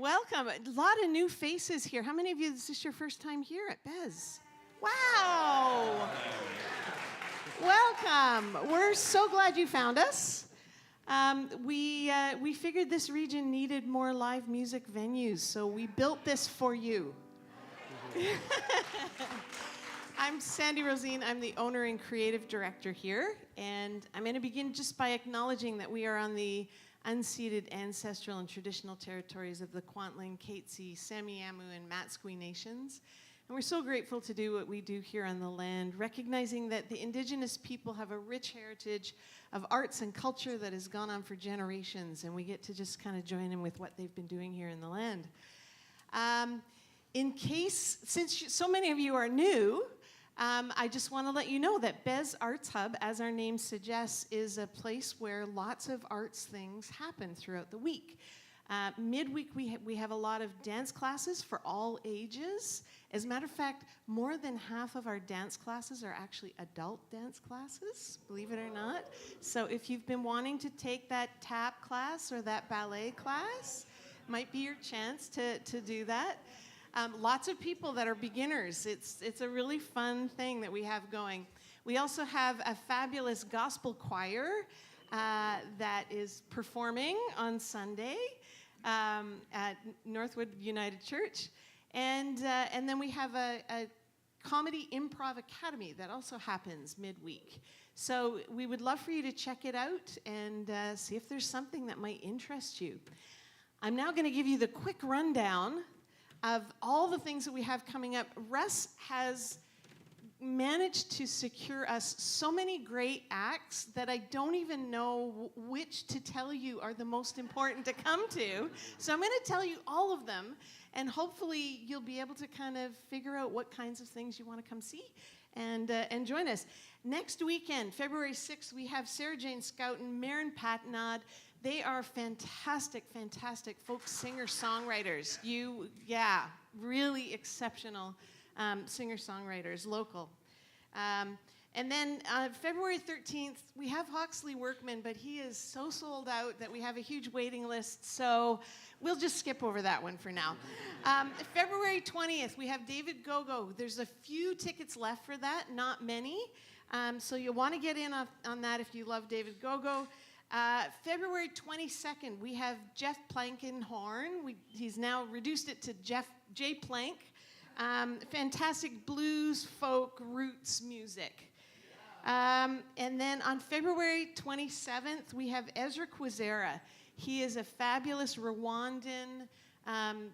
Welcome. A lot of new faces here. How many of you, is this your first time here at Bez? Wow. Welcome. We're so glad you found us. We figured this region needed more live music venues, so we built this for you. I'm Sandy Rosine. I'm the owner and creative director here, and I'm going to begin just by acknowledging that we are on the unceded ancestral and traditional territories of the Kwantlen, Katzie, Semiahmoo, and Matsqui nations. And we're so grateful to do what we do here on the land, recognizing that the Indigenous people have a rich heritage of arts and culture that has gone on for generations, and we get to just kind of join in with what they've been doing here in the land. Since so many of you are new, I just want to let you know that Bez Arts Hub, as our name suggests, is a place where lots of arts things happen throughout the week. Midweek, we have a lot of dance classes for all ages. As a matter of fact, more than half of our dance classes are actually adult dance classes, believe it or not. So if you've been wanting to take that tap class or that ballet class, might be your chance to do that. Lots of people that are beginners. It's a really fun thing that we have going. We also have a fabulous gospel choir that is performing on Sunday at Northwood United Church. And then we have a comedy improv academy that also happens midweek. So we would love for you to check it out and see if there's something that might interest you. I'm now going to give you the quick rundown of all the things that we have coming up. Russ has managed to secure us so many great acts that I don't even know which to tell you are the most important to come to. So I'm going to tell you all of them, and hopefully you'll be able to kind of figure out what kinds of things you want to come see and join us. Next weekend, February 6th, we have Sarah Jane Scout and Maren Patnod. They are fantastic, fantastic folk singer-songwriters. Really exceptional singer-songwriters, local. And then February 13th, we have Hawksley Workman, but he is so sold out that we have a huge waiting list, so we'll just skip over that one for now. February 20th, we have David Gogo. There's a few tickets left for that, not many. So you'll want to get in on that if you love David Gogo. February 22nd, we have Jeff Plankenhorn. He's now reduced it to J. Plank. Fantastic blues, folk, roots music. And then on February 27th, we have Ezra Quizera. He is a fabulous Rwandan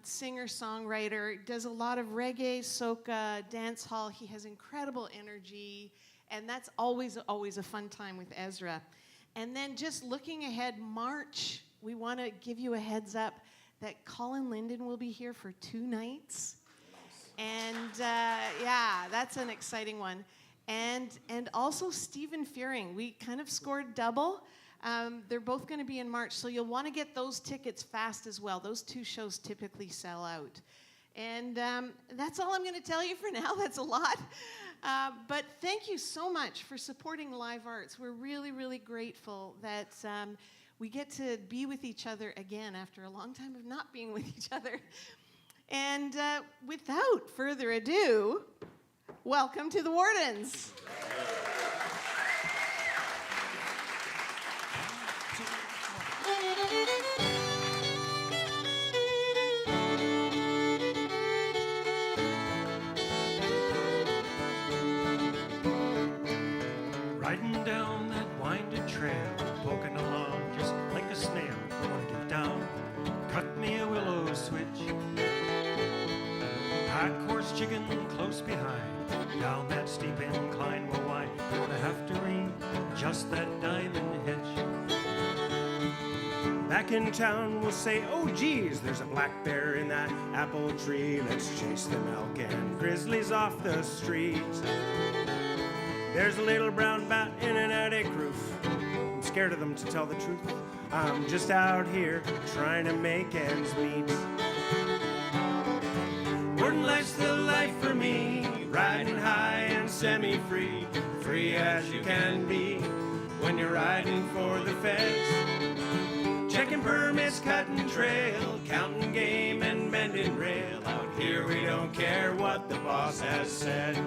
singer-songwriter, does a lot of reggae, soca, dance hall. He has incredible energy, and that's always a fun time with Ezra. And then just looking ahead, March, we want to give you a heads up that Colin Linden will be here for 2 nights. And that's an exciting one. And also Stephen Fearing. We kind of scored double. They're both going to be in March, so you'll want to get those tickets fast as well. Those 2 shows typically sell out. And that's all I'm going to tell you for now. That's a lot. But thank you so much for supporting live arts. We're really, really grateful that we get to be with each other again after a long time of not being with each other. And without further ado, welcome to the Wardens. Riding down that winding trail, poking along just like a snail. Pointed down, cut me a willow switch. Pack horse chicken close behind, down that steep incline will wind. Gonna have to readjust that diamond hitch. Back in town we'll say, oh geez, there's a black bear in that apple tree. Let's chase the elk and grizzlies off the streets. There's a little brown bat in an attic roof. I'm scared of them, to tell the truth. I'm just out here trying to make ends meet. Warden life's the life for me, riding high and semi-free, free as you can be when you're riding for the feds. Checking permits, cutting trail, counting game and mending rail. Out here we don't care what the boss has said.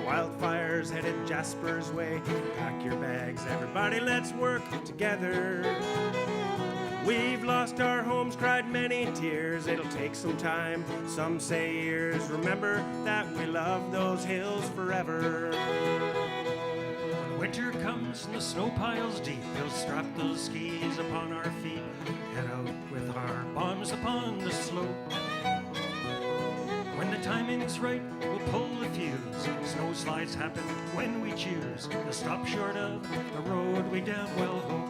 Wildfires headed Jasper's way. Pack your bags, everybody, let's work together. We've lost our homes, cried many tears. It'll take some time, some say years. Remember that we love those hills forever. When winter comes and the snow piles deep, we'll strap those skis upon our feet, head out with our bombs upon the slope. When the timing's right, we'll pull the fuse. Snow slides happen when we choose to stop short of the road we damn well hope.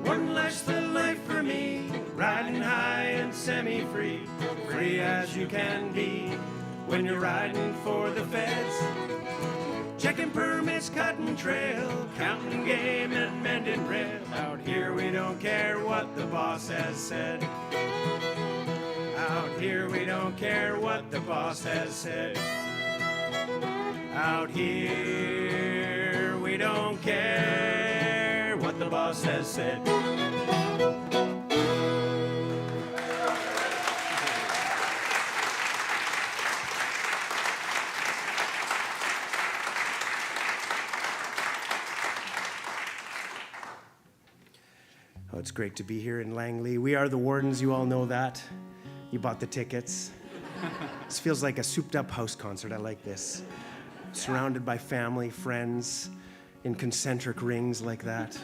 One life's the life for me, riding high and semi-free, free as you can be when you're riding for the feds. Checking permits, cutting trail, counting game and mending rail. Out here we don't care what the boss has said. Out here we don't care what the boss has said. Out here we don't care what the boss has said. Oh, it's great to be here in Langley. We are the Wardens, you all know that. You bought the tickets. This feels like a souped-up house concert. I like this. Surrounded by family, friends, in concentric rings like that.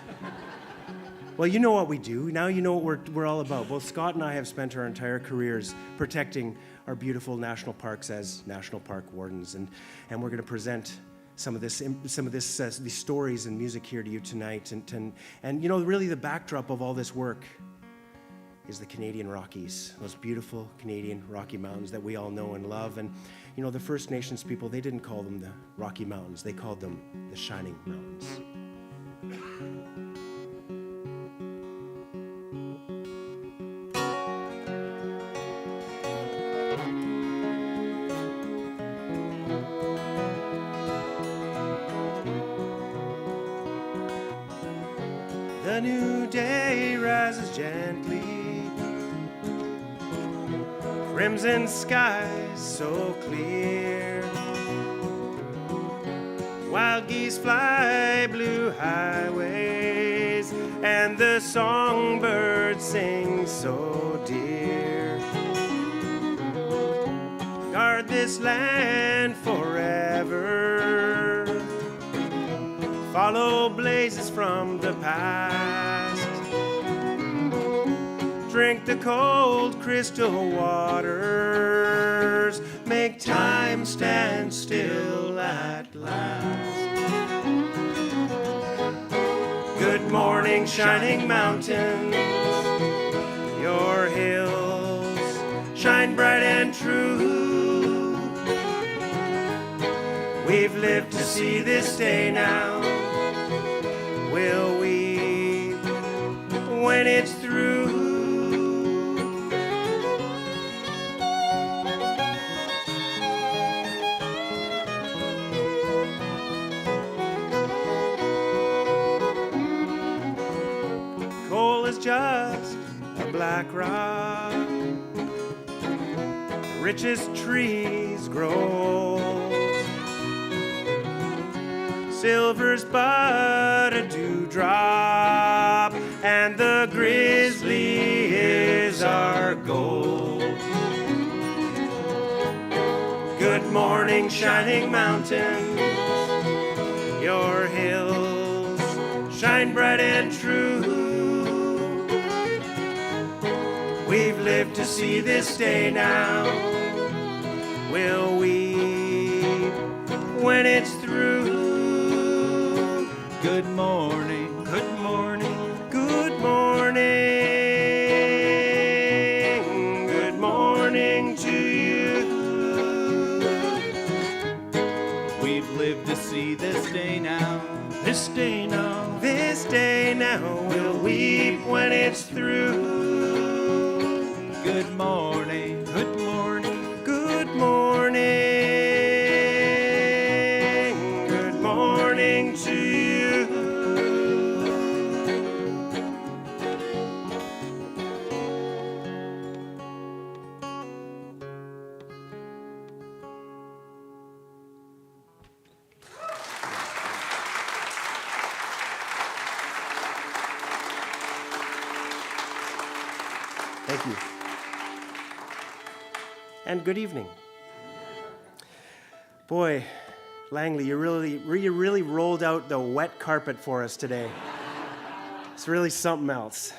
Well, you know what we do. Now you know what we're all about. Both Scott and I have spent our entire careers protecting our beautiful national parks as National Park Wardens, and we're going to present some of this, these stories and music here to you tonight, and you know, really the backdrop of all this work is the Canadian Rockies, those beautiful Canadian Rocky Mountains that we all know and love. And you know, the First Nations people, they didn't call them the Rocky Mountains; they called them the Shining Mountains. The new day rises gently, crimson skies so clear, wild geese fly blue highways, and the songbirds sing so dear. Guard this land forever, follow blazes from the past, drink the cold crystal waters, make time stand still at last. Good morning, shining mountains, your hills shine bright and true. We've lived to see this day now, will we, when it's through? Coal is just a black rock, the richest trees grow. Silver's but a dewdrop, and the grizzly is our gold. Good morning, shining mountains, your hills shine bright and true. We've lived to see this day now, will we, when it's through? Good morning, Good morning, Good morning, good morning to you. we've lived to see this day now. this day now. This day now we'll weep when it's through. Good morning, Good morning, Good morning, good morning to you. Thank you. And good evening. Boy, Langley, you really rolled out the wet carpet for us today. It's really something else.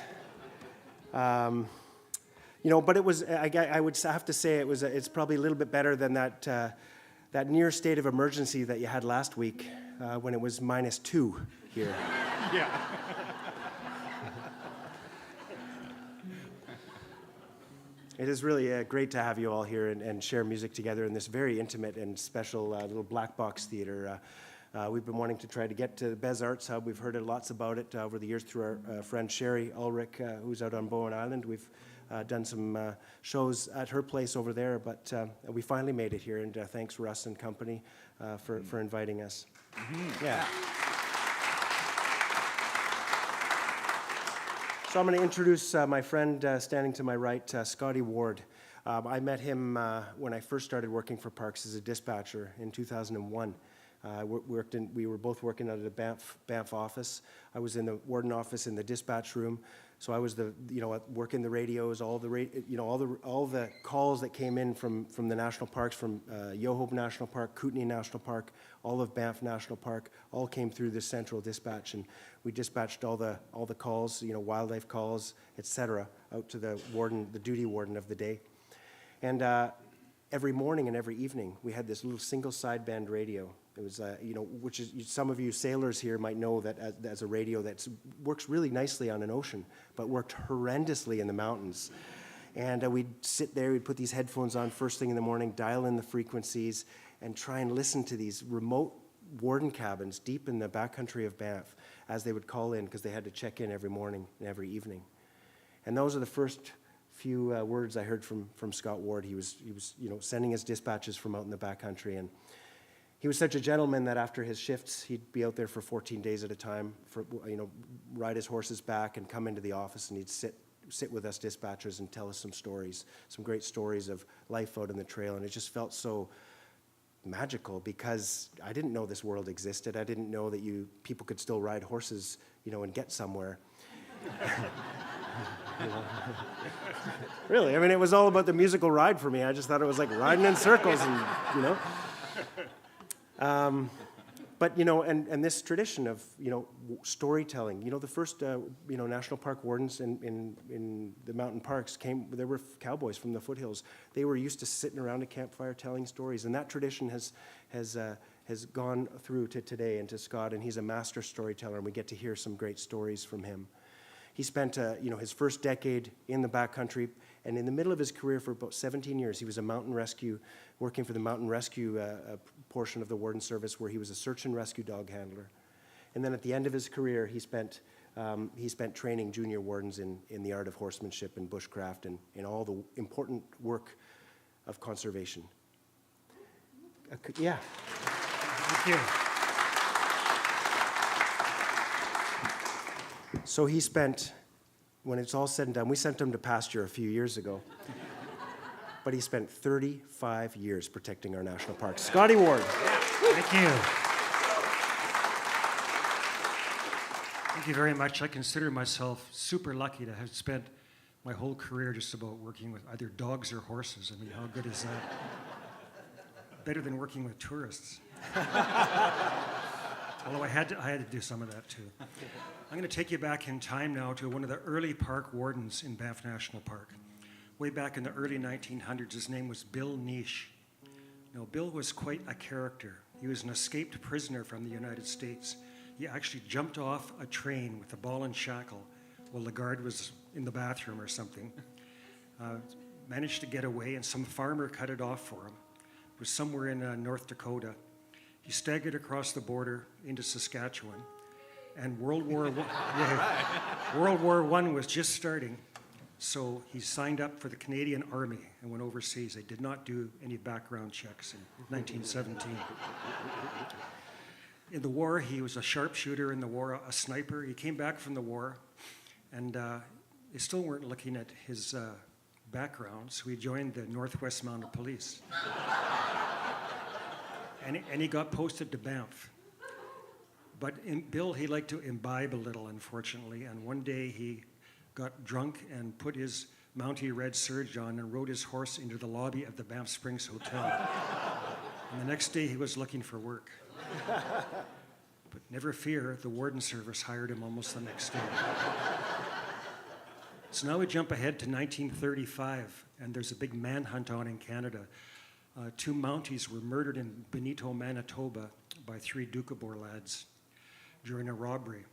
You But it was, I would have to say it's probably a little bit better than that near state of emergency that you had last week when it was -2 here. Yeah. It is really great to have you all here and share music together in this very intimate and special little black box theater. We've been wanting to try to get to the Bez Arts Hub. We've heard lots about it over the years through our friend Sherry Ulrich, who's out on Bowen Island. We've done some shows at her place over there, but we finally made it here, and thanks Russ and company for inviting us. Mm-hmm. Yeah. So I'm going to introduce my friend standing to my right, Scotty Ward. I met him when I first started working for Parks as a dispatcher in 2001. We were both working out of the Banff office. I was in the warden office in the dispatch room. So I was working the radios, all the calls that came in from the national parks, from Yoho National Park, Kootenay National Park, all of Banff National Park, all came through this central dispatch, and we dispatched all the calls, wildlife calls, etc., out to the warden, the duty warden of the day. And every morning and every evening, we had this little single sideband radio. It was, which is, some of you sailors here might know that as a radio that works really nicely on an ocean, but worked horrendously in the mountains. And we'd sit there, we'd put these headphones on first thing in the morning, dial in the frequencies, and try and listen to these remote warden cabins deep in the backcountry of Banff as they would call in, because they had to check in every morning and every evening. And those are the first few words I heard from Scott Ward. He was sending his dispatches from out in the backcountry, and he was such a gentleman that after his shifts, he'd be out there for 14 days at a time, ride his horses back and come into the office, and he'd sit with us dispatchers and tell us some stories, some great stories of life out on the trail. And it just felt so magical, because I didn't know this world existed. I didn't know that people could still ride horses, and get somewhere. Really, it was all about the musical ride for me. I just thought it was like riding in circles, and But, and this tradition of, storytelling, the first, national park wardens in the mountain parks there were cowboys from the foothills. They were used to sitting around a campfire telling stories, and that tradition has gone through to today and to Scott, and he's a master storyteller, and we get to hear some great stories from him. He spent, his first decade in the backcountry, and in the middle of his career for about 17 years, he was a mountain rescue, working for the mountain rescue portion of the warden service, where he was a search and rescue dog handler. And then at the end of his career, he spent training junior wardens in the art of horsemanship and bushcraft and in all the important work of conservation. Yeah. Thank you. So he spent, when it's all said and done, we sent him to pasture a few years ago, but he spent 35 years protecting our national parks. Scotty Ward. Thank you. Thank you very much. I consider myself super lucky to have spent my whole career just about working with either dogs or horses. How good is that? Better than working with tourists. Although I had to do some of that too. I'm going to take you back in time now to one of the early park wardens in Banff National Park. Way back in the early 1900s, his name was Bill Niche. Now, Bill was quite a character. He was an escaped prisoner from the United States. He actually jumped off a train with a ball and shackle while the guard was in the bathroom or something. Managed to get away, and some farmer cut it off for him. It was somewhere in North Dakota. He staggered across the border into Saskatchewan, and World War I was just starting, so he signed up for the Canadian Army and went overseas. They did not do any background checks in 1917. In the war, he was a sharpshooter in the war, a sniper. He came back from the war, and they still weren't looking at his background, so he joined the Northwest Mounted Police. And he got posted to Banff. But Bill, he liked to imbibe a little, unfortunately, and one day he got drunk and put his Mountie Red Surge on and rode his horse into the lobby of the Banff Springs Hotel. And the next day he was looking for work. But never fear, the warden service hired him almost the next day. So now we jump ahead to 1935, and there's a big manhunt on in Canada. 2 Mounties were murdered in Benito, Manitoba by 3 Doukhobor lads during a robbery.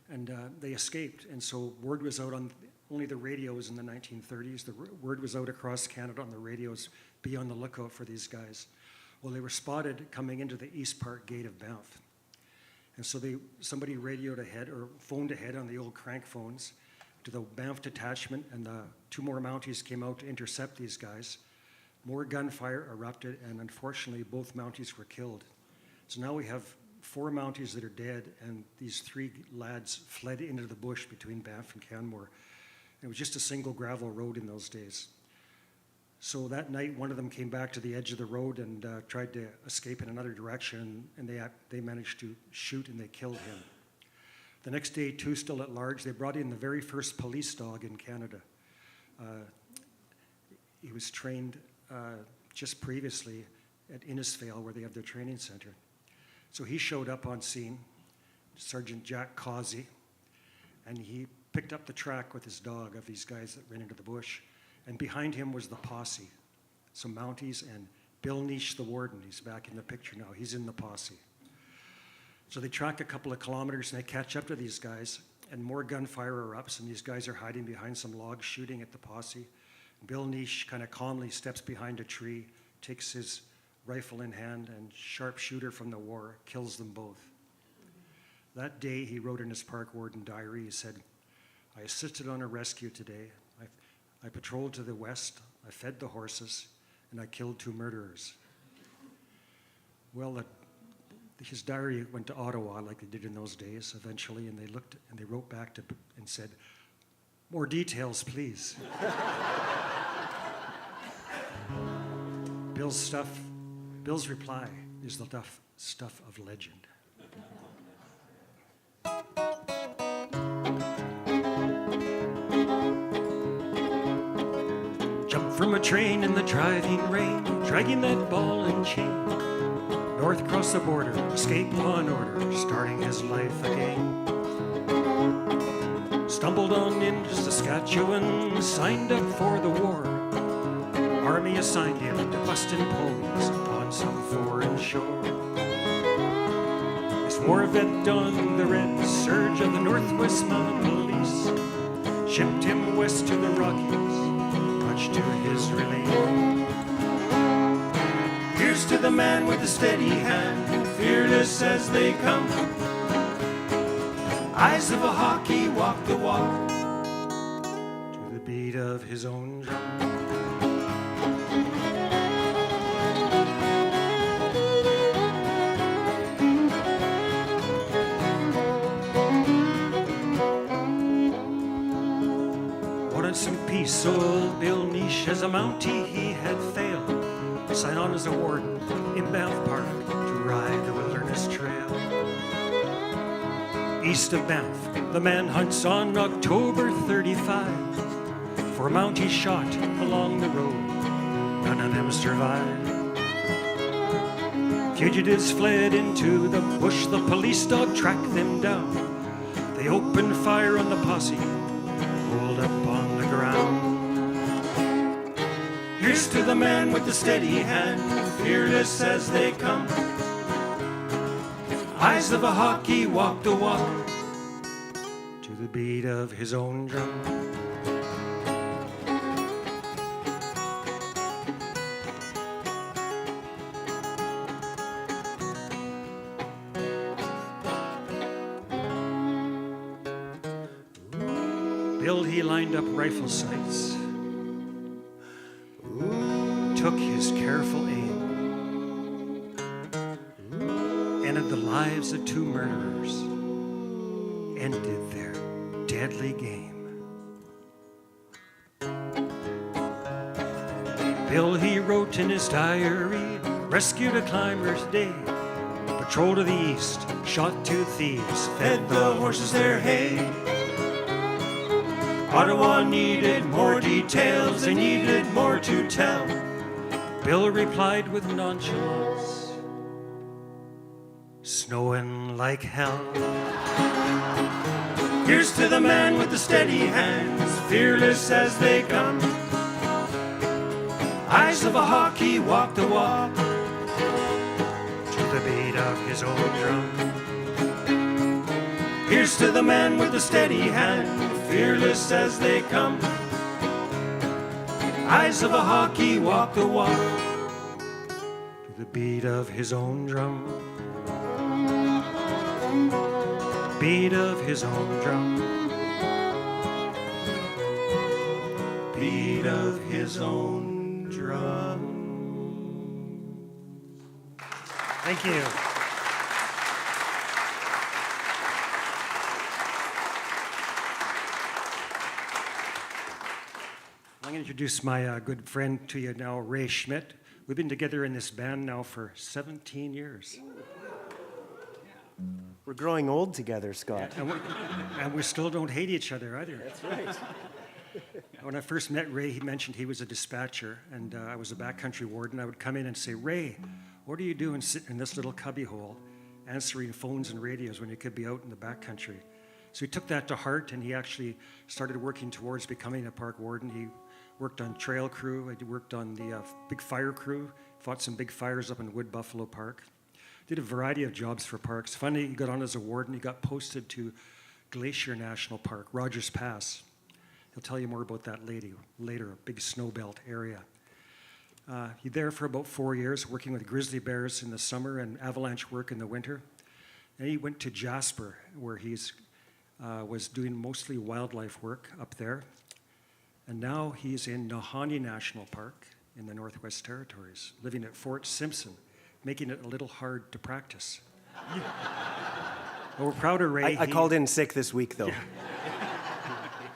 And they escaped, and so word was out on only the radios in the 1930s. The word was out across Canada on the radios, be on the lookout for these guys. Well, they were spotted coming into the East Park gate of Banff. And so somebody radioed ahead, or phoned ahead on the old crank phones to the Banff detachment, and the 2 more Mounties came out to intercept these guys. More gunfire erupted, and unfortunately, both Mounties were killed. So now we have 4 Mounties that are dead, and these 3 lads fled into the bush between Banff and Canmore. It was just a single gravel road in those days. So that night, one of them came back to the edge of the road and tried to escape in another direction, and they managed to shoot and they killed him. The next day, 2 still at large. They brought in the very first police dog in Canada. He was trained just previously at Innisfail, where they have their training center. So he showed up on scene, Sergeant Jack Causey, and he picked up the track with his dog of these guys that ran into the bush. And behind him was the posse, some Mounties, and Bill Nish, the warden. He's back in the picture now. He's in the posse. So they track a couple of kilometers, and they catch up to these guys, and more gunfire erupts, and these guys are hiding behind some logs shooting at the posse. And Bill Nish kind of calmly steps behind a tree, takes his rifle in hand, and sharpshooter from the war kills them both. That day, he wrote in his park warden diary, he said, "I assisted on a rescue today. I patrolled to the west, I fed the horses, and I killed 2 murderers." Well, his diary went to Ottawa like they did in those days eventually, and they looked and they wrote back and said, "More details, please." Bill's reply is the stuff of legend. Jumped from a train in the driving rain, dragging that ball and chain. North across the border, escaped law and order, starting his life again. Stumbled on into Saskatchewan, signed up for the war. Army assigned him to busting ponies on some foreign shore. This war vet donned the red surge of the Northwest Mounted Police, shipped him west to the Rockies, much to his relief. Here's to the man with the steady hand, fearless as they come. Eyes of a hawk, he walked the walk to the beat of his own drum. Wanted some peace, old Bill Nish, as a Mountie he had failed. Signed on as a warden in Banff Park to ride the wilderness trail. East of Banff, the manhunt's on October 35. 4 Mounties shot along the road, none of them survived. Fugitives fled into the bush, the police dog tracked them down. They opened fire on the posse, rolled up on the ground. Here's to the man with the steady hand, fearless as they come. Eyes of a hawk, he walked the walk to the beat of his own drum. Bill, he lined up rifle sights, took his careful aim, ended the lives of 2 murderers, ended their deadly game. Bill, he wrote in his diary, rescued a climber's day, patrolled to the east, shot 2 thieves, fed the horses their hay. Ottawa needed more details, they needed more to tell. Bill replied with nonchalance, snowing like hell. Here's to the man with the steady hands, fearless as they come. Eyes of a hawk, he walked the walk to the beat of his own drum. Here's to the man with the steady hand, fearless as they come. Eyes of a hawk, he walked the walk to the beat of his own drum. Beat of his own drum. Beat of his own drum. Thank you. I'm going to introduce my good friend to you now, Ray Schmidt. We've been together in this band now for 17 years. We're growing old together, Scott. And we still don't hate each other either. That's right. When I first met Ray, he mentioned he was a dispatcher, and I was a backcountry warden. I would come in and say, Ray, what are you doing sitting in this little cubbyhole answering phones and radios when you could be out in the backcountry? So he took that to heart, and he actually started working towards becoming a park warden. He worked on trail crew. He worked on the big fire crew, fought some big fires up in Wood Buffalo Park. Did a variety of jobs for parks. Finally, he got on as a warden. He got posted to Glacier National Park, Rogers Pass. He'll tell you more about that later, a big snowbelt area. He's there for about 4 years, working with grizzly bears in the summer and avalanche work in the winter. Then he went to Jasper, where he's was doing mostly wildlife work up there. And now he's in Nahanni National Park in the Northwest Territories, living at Fort Simpson, making it a little hard to practice. Well, we're proud of Ray. I called in sick this week, though. Yeah.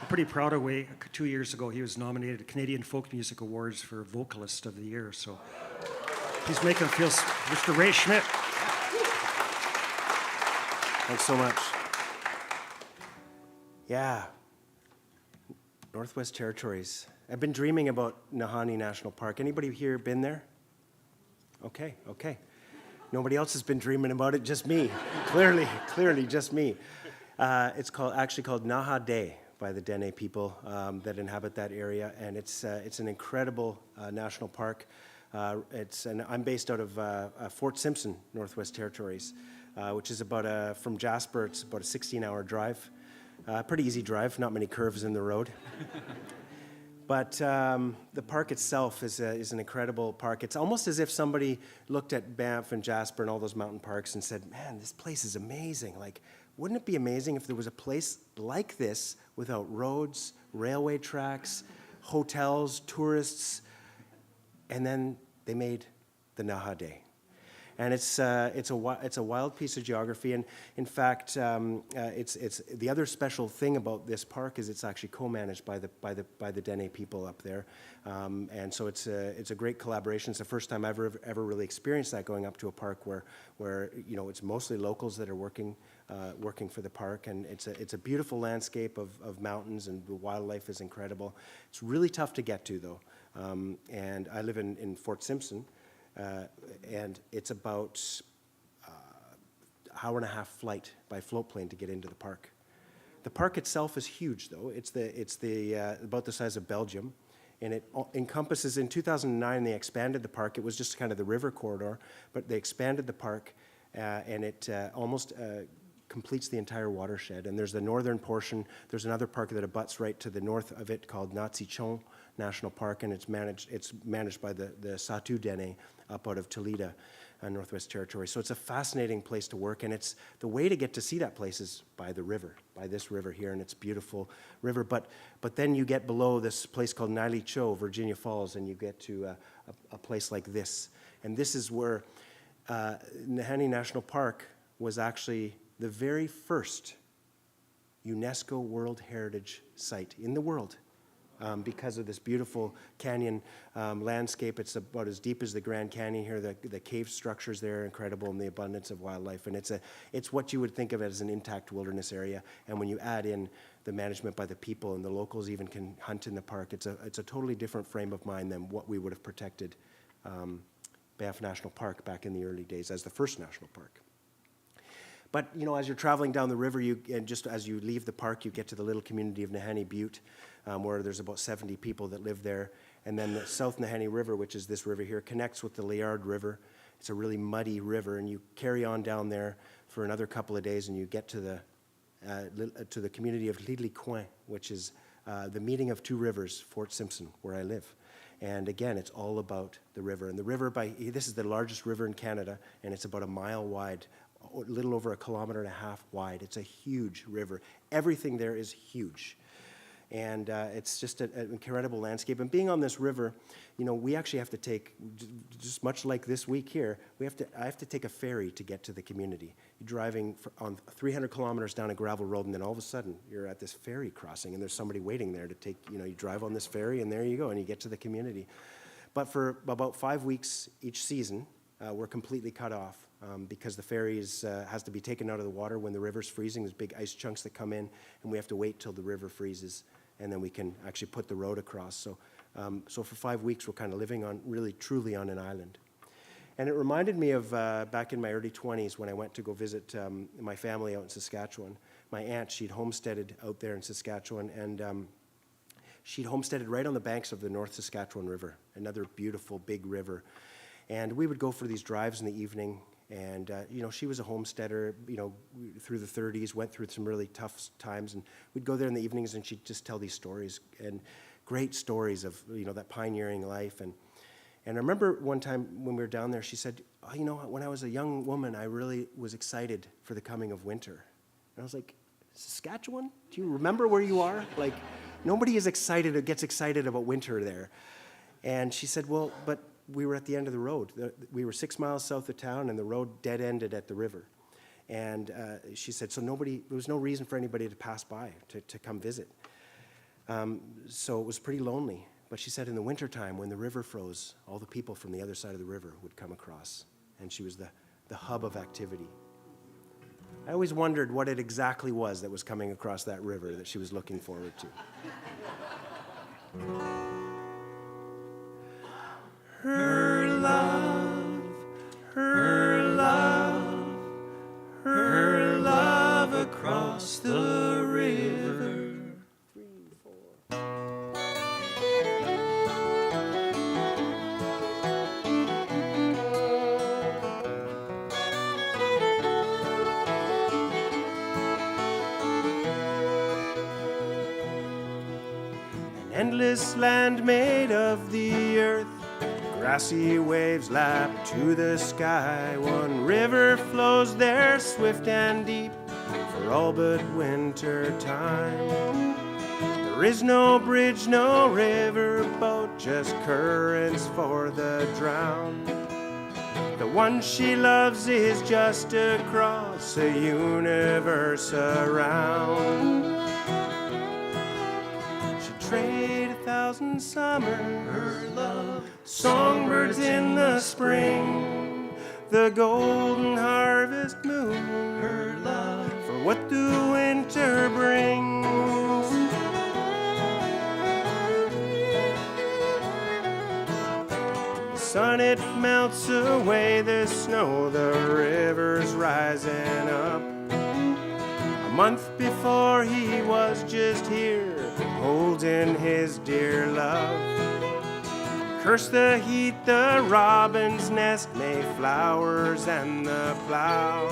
I'm pretty proud of Ray. 2 years ago, he was nominated to Canadian Folk Music Awards for Vocalist of the Year. So please make him feel, Mr. Ray Schmidt. Thanks so much. Yeah. Northwest Territories. I've been dreaming about Nahanni National Park. Anybody here been there? Okay. Nobody else has been dreaming about it, just me. clearly, just me. It's actually called Naha Day by the Dene people that inhabit that area, and it's an incredible national park. I'm based out of Fort Simpson, Northwest Territories, which is from Jasper, it's about a 16-hour drive. Pretty easy drive, not many curves in the road. But the park itself is an incredible park. It's almost as if somebody looked at Banff and Jasper and all those mountain parks and said, man, this place is amazing. Like, wouldn't it be amazing if there was a place like this without roads, railway tracks, hotels, tourists? And then they made the Naha Day. And it's a wild piece of geography, and in fact, it's the other special thing about this park is it's actually co-managed by the Dene people up there, and so it's a great collaboration. It's the first time I've ever really experienced that, going up to a park where it's mostly locals that are working for the park, and it's a beautiful landscape of mountains, and the wildlife is incredible. It's really tough to get to though, and I live in Fort Simpson. And it's about hour and a half flight by float plane to get into the park. The park itself is huge, though. It's about the size of Belgium, and it encompasses. In 2009, they expanded the park. It was just kind of the river corridor, but they expanded the park, and it almost completes the entire watershed. And there's the northern portion. There's another park that abuts right to the north of it called Nazi-Chon National Park, and it's managed by the Satu Dene up out of Toledo, Northwest Territories. So it's a fascinating place to work, and it's the way to get to see that place is by the river, by this river here, and it's a beautiful river. But then you get below this place called Nili Cho, Virginia Falls, and you get to a place like this. And this is where Nahanni National Park was actually the very first UNESCO World Heritage Site in the world. Because of this beautiful canyon landscape. It's about as deep as the Grand Canyon here. The cave structures there are incredible, and the abundance of wildlife. And it's what you would think of as an intact wilderness area. And when you add in the management by the people, and the locals even can hunt in the park, it's a totally different frame of mind than what we would have protected Banff National Park back in the early days as the first national park. But, as you're traveling down the river, and just as you leave the park, you get to the little community of Nahanni Butte, where there's about 70 people that live there. And then the South Nahanni River, which is this river here, connects with the Liard River. It's a really muddy river, and you carry on down there for another couple of days, and you get to the community of Lille-Coin, which is the meeting of two rivers, Fort Simpson, where I live. And again, it's all about the river. And the river, this is the largest river in Canada, and it's about a mile wide, a little over 1.5 kilometers wide. It's a huge river. Everything there is huge. And it's just an incredible landscape. And being on this river, we actually have to take, just much like this week here, I have to take a ferry to get to the community. You're driving on 300 kilometers down a gravel road, and then all of a sudden you're at this ferry crossing, and there's somebody waiting there to take, you drive on this ferry, and there you go, and you get to the community. But for about 5 weeks each season, we're completely cut off because the ferry has to be taken out of the water when the river's freezing. There's big ice chunks that come in, and we have to wait till the river freezes, and then we can actually put the road across. So for 5 weeks, we're kind of living truly on an island. And it reminded me of back in my early 20s when I went to go visit my family out in Saskatchewan. My aunt, she'd homesteaded out there in Saskatchewan, and she'd homesteaded right on the banks of the North Saskatchewan River, another beautiful big river. And we would go for these drives in the evening, and she was a homesteader, through the 30s, went through some really tough times, and we'd go there in the evenings, and she'd just tell these stories, and great stories of, that pioneering life. And I remember one time when we were down there, she said, when I was a young woman, I really was excited for the coming of winter. And I was like, Saskatchewan? Do you remember where you are? Like, nobody is excited or gets excited about winter there. And she said, well, but we were at the end of the road. We were 6 miles south of town, and the road dead-ended at the river. And she said, so there was no reason for anybody to pass by, to come visit. So it was pretty lonely. But she said in the wintertime, when the river froze, all the people from the other side of the river would come across. And she was the hub of activity. I always wondered what it exactly was that was coming across that river that she was looking forward to. Her love, her love, her love across the river. 3, 4. An endless land made of the earth, grassy waves lap to the sky. One river flows there, swift and deep, for all but winter time. There is no bridge, no river boat, just currents for the drowned. The one she loves is just across a universe around. She'd trade 1,000 summers, her love, songbirds in the spring, the golden harvest moon, her love, for what the winter brings. The sun, it melts away the snow, the river's rising up. A month before he was just here, holding his dear love. Curse the heat, the robin's nest, Mayflowers and the plow.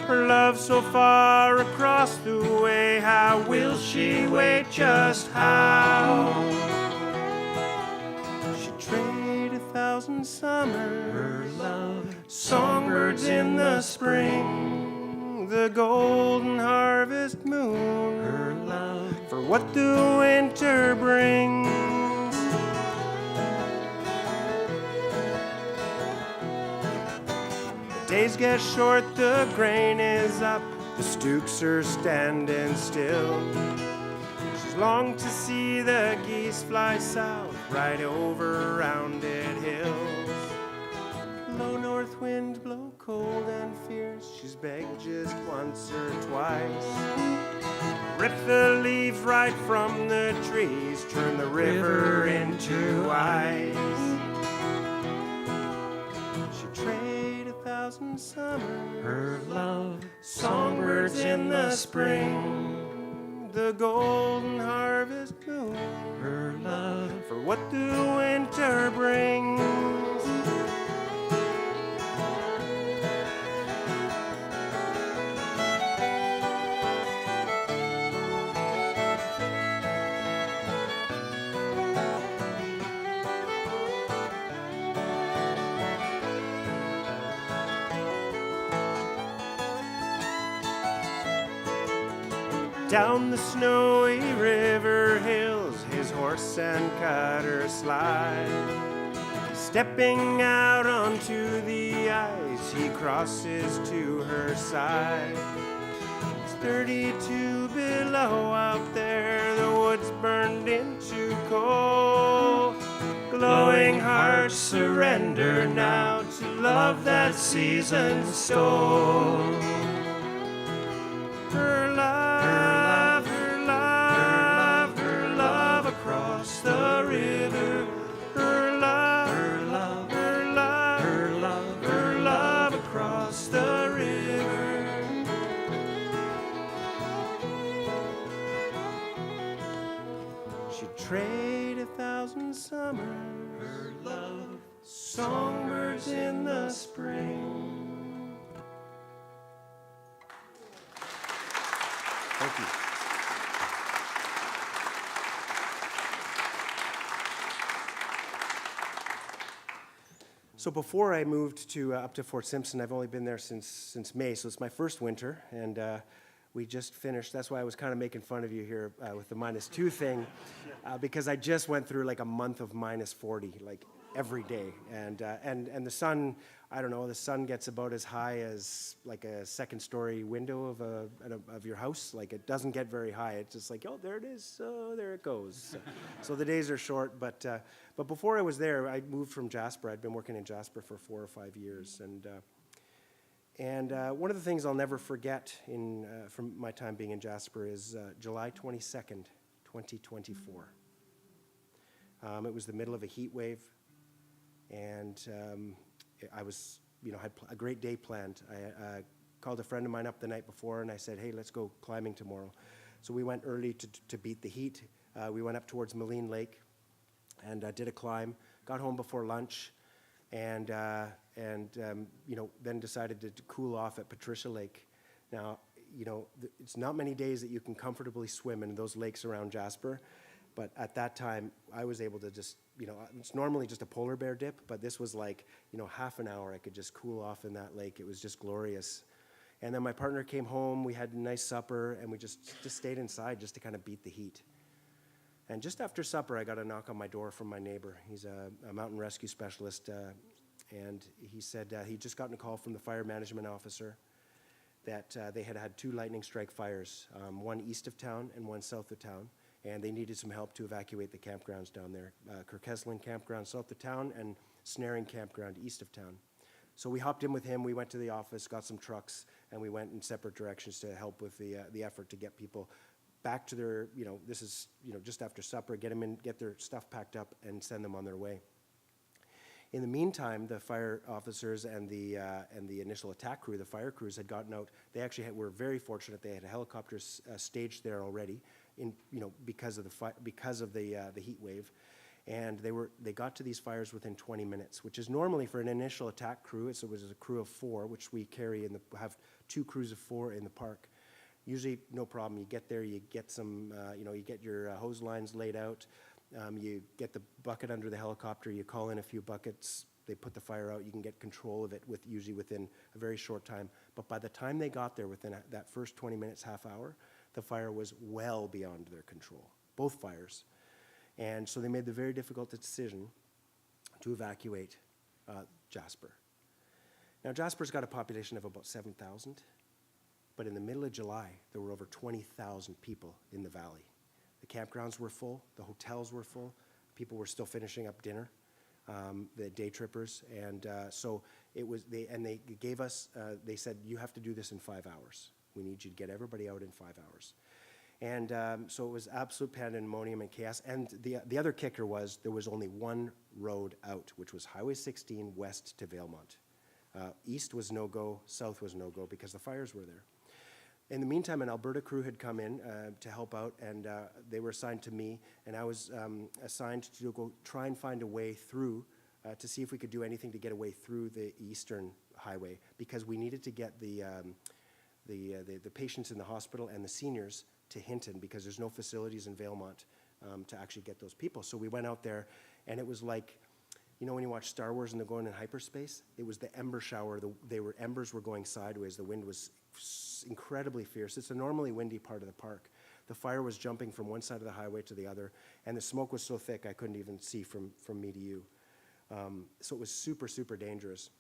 Her love so far across the way, how will she wait, just how? She'd trade 1,000 summers, her love, songbirds in the spring, the golden harvest moon, her love, for what the winter brings. Days get short, the grain is up, the stooks are standing still. She's longed to see the geese fly south, right over rounded hills. Low north wind blow cold and fierce, she's begged just once or twice. Rip the leaves right from the trees, turn the river into ice. She'd trade 1,000 1,000 summers. Her love, Songbirds in the spring, the golden harvest moon, her love, for what the winter brings. Down the snowy river hills his horse and cutter slide. Stepping out onto the ice, he crosses to her side. It's 32 below out there, the woods burned into coal. Glowing hearts surrender now to love that season stole. Her love, her love, her love across the river. Her love, her love, her love, her love, her love across the river. She'd trade 1,000 summers. Her love, songbirds in the spring. Thank you. So before I moved to up to Fort Simpson, I've only been there since May, so it's my first winter, and we just finished. That's why I was kind of making fun of you here with the -2 thing, because I just went through like a month of -40, like every day, and the sun. I don't know, the sun gets about as high as like a second-story window of your house. Like, it doesn't get very high. It's just like, oh, there it is, oh, there it goes. So the days are short, but before I was there, I moved from Jasper. I'd been working in Jasper for 4 or 5 years, and one of the things I'll never forget from my time being in Jasper is July 22nd, 2024. It was the middle of a heat wave, and I was, had a great day planned. I called a friend of mine up the night before, and I said, hey, let's go climbing tomorrow. So we went early to beat the heat. We went up towards Moline Lake and did a climb, got home before lunch, and then decided to cool off at Patricia Lake. Now, it's not many days that you can comfortably swim in those lakes around Jasper. But at that time, I was able to just, it's normally just a polar bear dip, but this was like, half an hour I could just cool off in that lake. It was just glorious. And then my partner came home, we had a nice supper, and we just stayed inside just to kind of beat the heat. And just after supper, I got a knock on my door from my neighbor. He's a mountain rescue specialist, and he said he'd just gotten a call from the fire management officer that they had 2 lightning strike fires, one east of town and one south of town. And they needed some help to evacuate the campgrounds down there. Kirkesland Campground south of town and Snaring Campground east of town. So we hopped in with him, we went to the office, got some trucks, and we went in separate directions to help with the effort to get people back to their, this is, just after supper, get them in, get their stuff packed up and send them on their way. In the meantime, the fire officers and the initial attack crew, the fire crews, had gotten out. They actually were very fortunate. They had helicopters staged there already, because of the heat wave, and they got to these fires within 20 minutes, which is normally for an initial attack crew. It was a crew of 4, which we carry have 2 crews of 4 in the park. Usually, no problem. You get there, you get some, you get your hose lines laid out. You get the bucket under the helicopter, you call in a few buckets, they put the fire out, you can get control of it usually within a very short time. But by the time they got there, within that first 20 minutes, half hour, the fire was well beyond their control, both fires. And so they made the very difficult decision to evacuate Jasper. Now, Jasper's got a population of about 7,000, but in the middle of July, there were over 20,000 people in the valley. The campgrounds were full, the hotels were full, people were still finishing up dinner, the day trippers, and so it was. They gave us. They said, you have to do this in 5 hours. We need you to get everybody out in 5 hours, and so it was absolute pandemonium and chaos. And the other kicker was there was only one road out, which was Highway 16 west to Valemont. East was no-go, south was no-go because the fires were there. In the meantime, an Alberta crew had come in to help out, and they were assigned to me, and I was assigned to go try and find a way through to see if we could do anything to get a way through the eastern highway, because we needed to get the patients in the hospital and the seniors to Hinton, because there's no facilities in Valemont to actually get those people. So we went out there, and it was like, you know when you watch Star Wars and they're going in hyperspace? It was the ember shower. Embers were going sideways. The wind was incredibly fierce. It's a normally windy part of the park. The fire was jumping from one side of the highway to the other, and the smoke was so thick I couldn't even see from me to you. So it was super, super dangerous.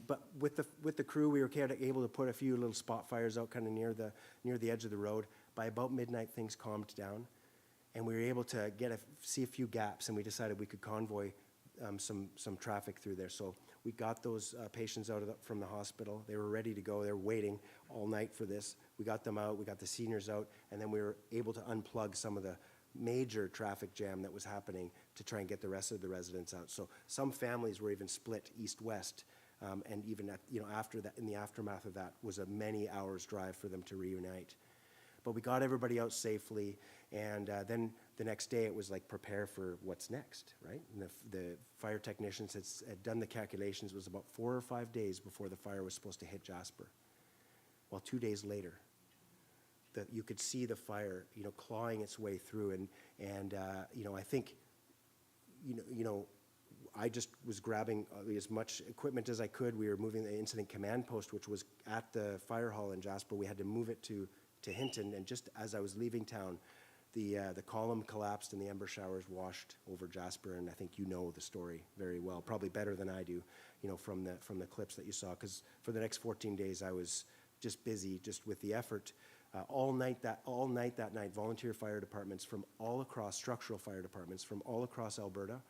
But with the crew, we were able to put a few little spot fires out kind of near the edge of the road. By about midnight, things calmed down, and we were able to see a few gaps, and we decided we could convoy some traffic through there. So we got those patients out from the hospital. They were ready to go. They were waiting all night for this. We got them out. We got the seniors out, and then we were able to unplug some of the major traffic jam that was happening to try and get the rest of the residents out. So some families were even split east-west, and even after that, in the aftermath of that, was a many hours drive for them to reunite. But we got everybody out safely, and then the next day it was like prepare for what's next, right? And the fire technicians had done the calculations. It was about 4 or 5 days before the fire was supposed to hit Jasper. Well, 2 days later, you could see the fire, clawing its way through, and I think, I just was grabbing as much equipment as I could. We were moving the incident command post, which was at the fire hall in Jasper. We had to move it to Hinton, and just as I was leaving town, the column collapsed and the ember showers washed over Jasper. And I think you know the story very well, probably better than I do, from the clips that you saw. Because for the next 14 days, I was just busy, just with the effort. All night that night, volunteer fire departments from all across, structural fire departments from all across Alberta,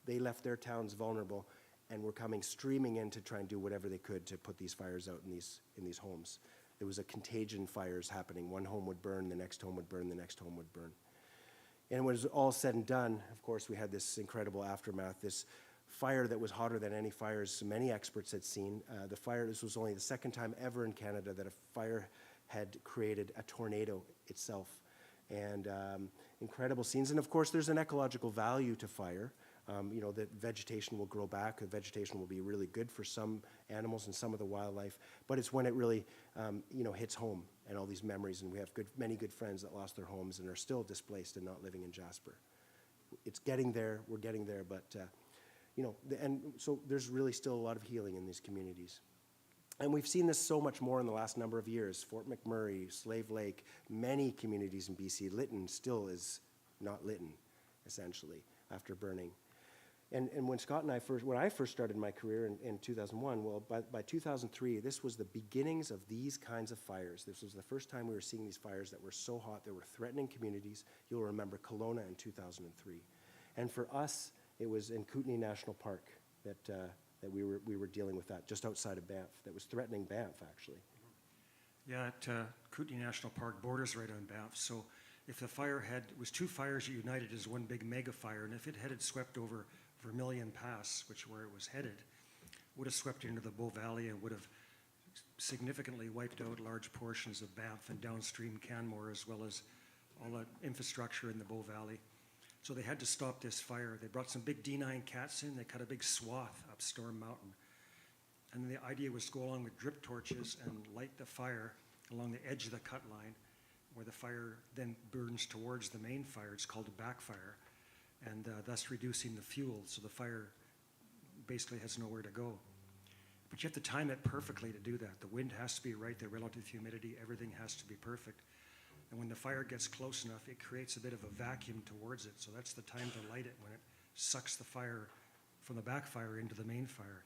they left their towns vulnerable and were coming streaming in to try and do whatever they could to put these fires out in these homes. There was a contagion fires happening. One home would burn, the next home would burn, the next home would burn. And when it was all said and done, of course, we had this incredible aftermath, this fire that was hotter than any fires many experts had seen. This was only the second time ever in Canada that a fire had created a tornado itself. And incredible scenes. And of course, there's an ecological value to fire. That vegetation will grow back. The vegetation will be really good for some animals and some of the wildlife. But it's when it really, hits home and all these memories. And we have many good friends that lost their homes and are still displaced and not living in Jasper. It's getting there. We're getting there. But, and so there's really still a lot of healing in these communities. And we've seen this so much more in the last number of years. Fort McMurray, Slave Lake, many communities in BC. Lytton still is not Lytton, essentially, after burning. And when Scott and when I first started my career in 2001, well, by 2003, this was the beginnings of these kinds of fires. This was the first time we were seeing these fires that were so hot, they were threatening communities. You'll remember Kelowna in 2003. And for us, it was in Kootenay National Park that we were dealing with that, just outside of Banff, that was threatening Banff, actually. Yeah, at Kootenay National Park borders right on Banff. So if the fire was two fires united as one big mega fire, and if it had swept over Vermilion Pass, where it was headed, would have swept into the Bow Valley and would have significantly wiped out large portions of Banff and downstream Canmore, as well as all the infrastructure in the Bow Valley. So they had to stop this fire. They brought some big D9 cats in. They cut a big swath up Storm Mountain. And the idea was to go along with drip torches and light the fire along the edge of the cut line, where the fire then burns towards the main fire. It's called a backfire, and thus reducing the fuel, so the fire basically has nowhere to go. But you have to time it perfectly to do that. The wind has to be right, the relative humidity, everything has to be perfect. And when the fire gets close enough, it creates a bit of a vacuum towards it, so that's the time to light it, when it sucks the fire from the backfire into the main fire.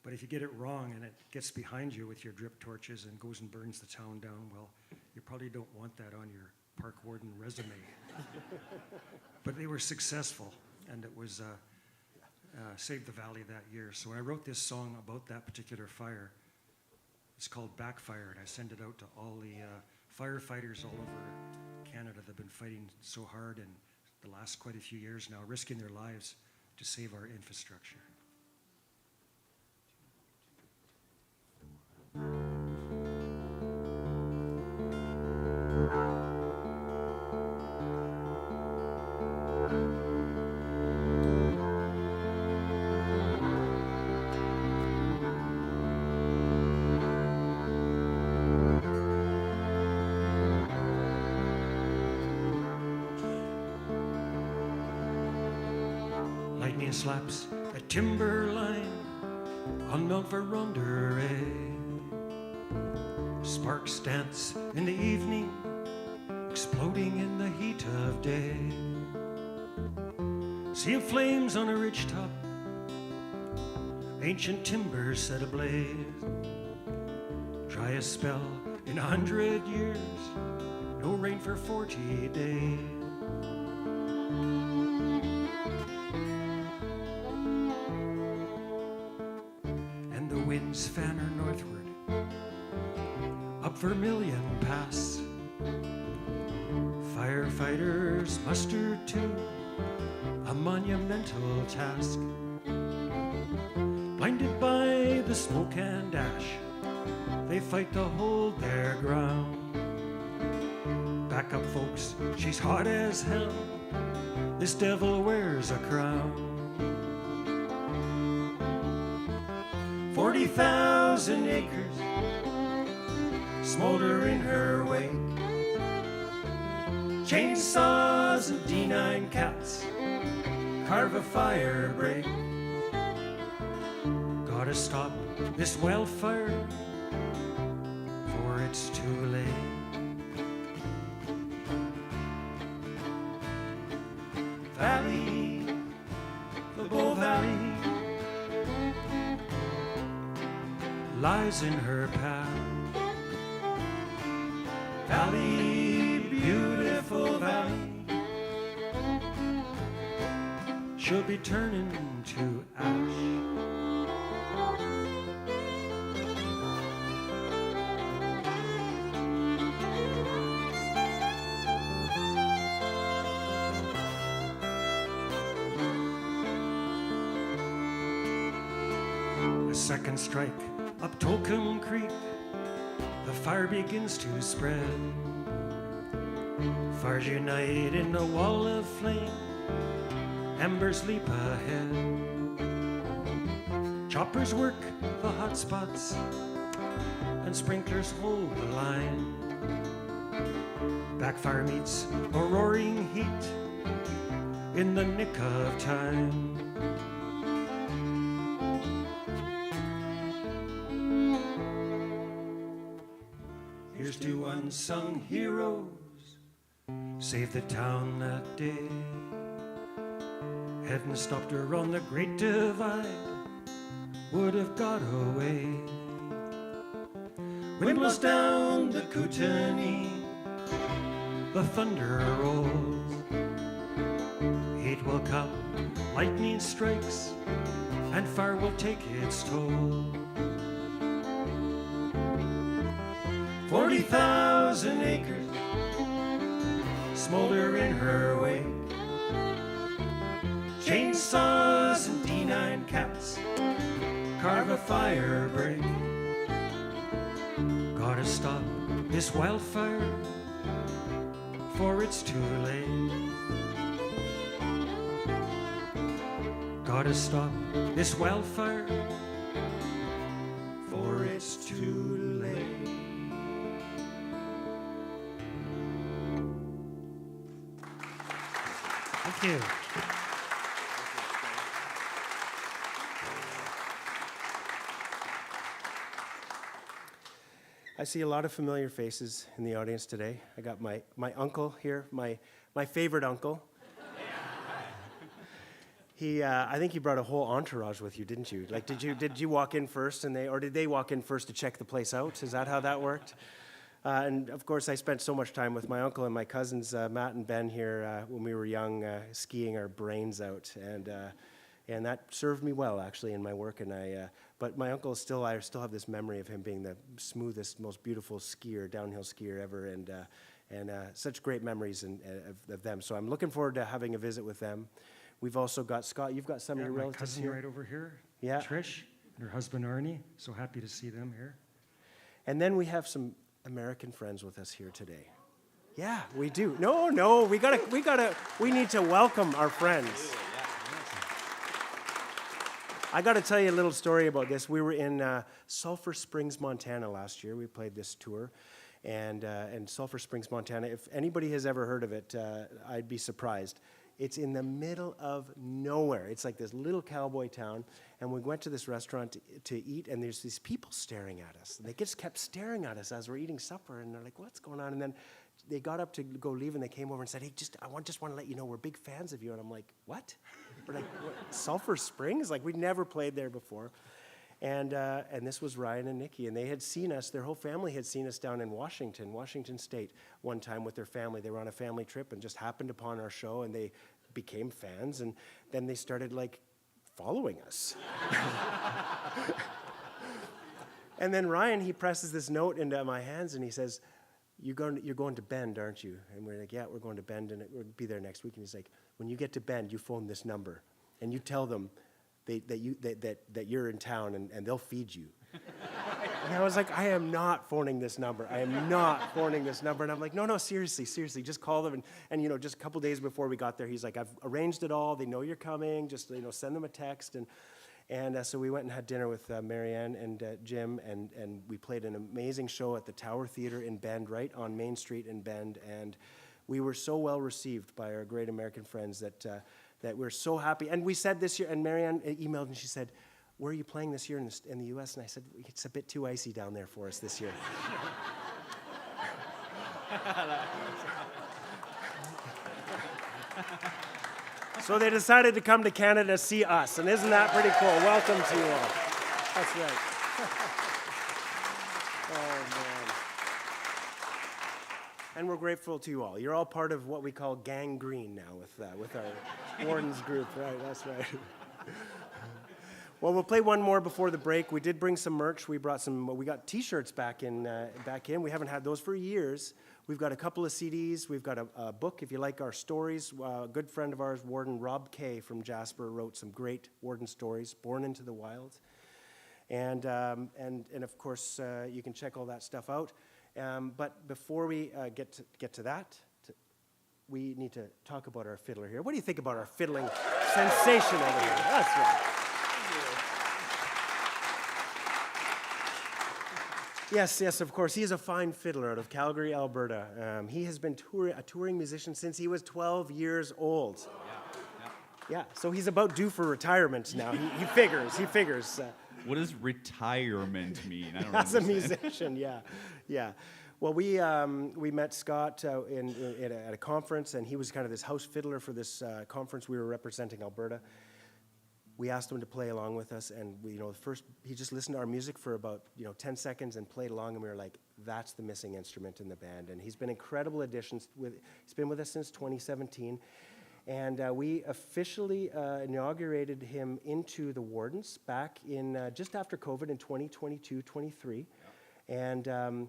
But if you get it wrong and it gets behind you with your drip torches and goes and burns the town down, well, you probably don't want that on your park warden resume. But they were successful, and it was saved the valley that year. So when I wrote this song about that particular fire, it's called Backfire, and I send it out to all the firefighters all over Canada that have been fighting so hard in the last quite a few years now, risking their lives to save our infrastructure. he slaps a timberline on Mount Veronderay. Sparks dance in the evening, exploding in the heat of day. Sea of flames on a ridgetop, ancient timbers set ablaze. Dry a spell in 100 years, no rain for 40 days. And the winds fan her northward, up Vermilion Pass. Firefighters mustered to a monumental task. Blinded by the smoke and ash, they fight to hold their ground. Back up, folks, she's hot as hell. This devil wears a crown. 40,000 acres smolder in her wake. Chainsaws and D9 cats carve a fire break. Gotta stop this wildfire, for it's too late. Valley, the Bow Valley, lies in her path. Valley, beautiful valley, she'll be turning to ash. A second strike up Tolcombe Creek, the fire begins to spread. Fires unite in a wall of flame, embers leap ahead. Choppers work the hot spots, and sprinklers hold the line. Backfire meets a roaring heat in the nick of time. Here's to unsung heroes, saved the town that day. Hadn't stopped her on the Great Divide, would have got away. Wind blows down the Kootenay, the thunder rolls. Heat will come, lightning strikes, and fire will take its toll. 40,000 acres smolder in her wake. Chainsaws and D9 cats carve a fire break. Gotta stop this wildfire, for it's too late. Gotta stop this wildfire, for it's too late. Thank you. I see a lot of familiar faces in the audience today. I got my uncle here, my favorite uncle. I think you brought a whole entourage with you, didn't you? Like, did you walk in first, or did they walk in first to check the place out? Is that how that worked? And of course, I spent so much time with my uncle and my cousins, Matt and Ben, here when we were young, skiing our brains out, and that served me well actually in my work. But my uncle I still have this memory of him being the smoothest, most beautiful downhill skier ever, and such great memories of them. So I'm looking forward to having a visit with them. We've also got Scott. You've got some of your my relatives cousin here. right over here. Yeah. Trish and her husband Arnie. So happy to see them here. And then we have some American friends with us here today. Yeah, we do. No, we need to welcome our friends. I got to tell you a little story about this. We were in Sulphur Springs, Montana last year. We played this tour, and Sulphur Springs, Montana. If anybody has ever heard of it, I'd be surprised. It's in the middle of nowhere. It's like this little cowboy town. And we went to this restaurant to eat, and there's these people staring at us. They just kept staring at us as we're eating supper, and they're like, what's going on? And then they got up to go leave, and they came over and said, hey, just want to let you know we're big fans of you. And I'm like, what? We're like, what? Sulphur Springs? Like, we'd never played there before. And this was Ryan and Nikki, and they had seen us, their whole family had seen us down in Washington State, one time with their family. They were on a family trip and just happened upon our show, and they became fans, and then they started, like, following us. And then Ryan, he presses this note into my hands, and he says, you're going to Bend, aren't you? And we're like, yeah, we're going to Bend, and we'll be there next week. And he's like, when you get to Bend, you phone this number, and you tell them that you're in town, and they'll feed you. And I was like, I am not phoning this number. I am not phoning this number. And I'm like, no, seriously, just call them. And just a couple days before we got there, he's like, I've arranged it all. They know you're coming. Just, send them a text. And so we went and had dinner with Marianne and Jim, and we played an amazing show at the Tower Theater in Bend, right on Main Street in Bend. And we were so well received by our great American friends that we're so happy. And we said this year, and Marianne emailed and she said, where are you playing this year in the U.S.? And I said, it's a bit too icy down there for us this year. So they decided to come to Canada to see us, and isn't that pretty cool? Welcome to you all. That's right. Oh, man. And we're grateful to you all. You're all part of what we call Gang Green now with our Wardens group, right? That's right. Well, we'll play one more before the break. We did bring some merch. We got T-shirts back in. We haven't had those for years. We've got a couple of CDs. We've got a book, if you like our stories. A good friend of ours, Warden Rob Kay from Jasper, wrote some great Warden stories, Born into the Wild. And of course, you can check all that stuff out. But before we get to that, we need to talk about our fiddler here. What do you think about our fiddling sensation over here? That's right. Yes, of course. He is a fine fiddler out of Calgary, Alberta. He has been a touring musician since he was 12 years old. Yeah, so he's about due for retirement now. He figures. What does retirement mean? I don't As a understand. musician, yeah. Well, we met Scott at a conference, and he was kind of this house fiddler for this conference. We were representing Alberta. We asked him to play along with us, and first he just listened to our music for about 10 seconds and played along, and we were like, that's the missing instrument in the band. And he's been incredible additions. He's been with us since 2017, and we officially inaugurated him into the Wardens back in just after COVID in 2022-23, and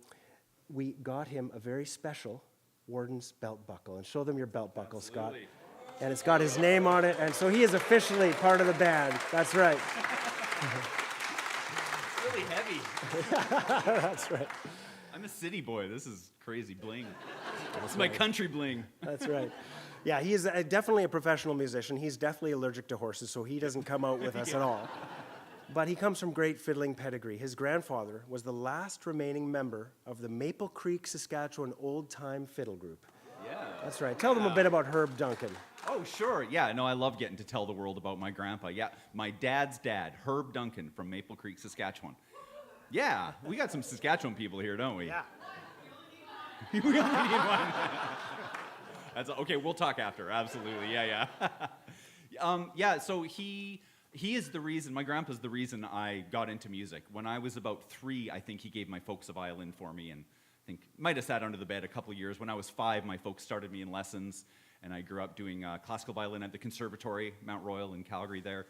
we got him a very special Wardens belt buckle. And show them your belt buckle, Absolutely. Scott. And it's got his name on it, and so he is officially part of the band. That's right. Really heavy. That's right. I'm a city boy. This is crazy bling. It's my country bling. That's right. Yeah, he is definitely a professional musician. He's definitely allergic to horses, so he doesn't come out with us at all. But he comes from great fiddling pedigree. His grandfather was the last remaining member of the Maple Creek, Saskatchewan old-time fiddle group. Yeah. That's right. Tell them a bit about Herb Duncan. Oh, sure. Yeah, no, I love getting to tell the world about my grandpa. Yeah, my dad's dad, Herb Duncan from Maple Creek, Saskatchewan. Yeah, we got some Saskatchewan people here, don't we? Yeah. We only need one. That's okay. We'll talk after. Absolutely. Yeah. So he is the reason. My grandpa's the reason I got into music. When I was about 3, I think he gave my folks a violin for me, and I think might have sat under the bed a couple of years. When I was 5, my folks started me in lessons, and I grew up doing classical violin at the Conservatory, Mount Royal in Calgary there,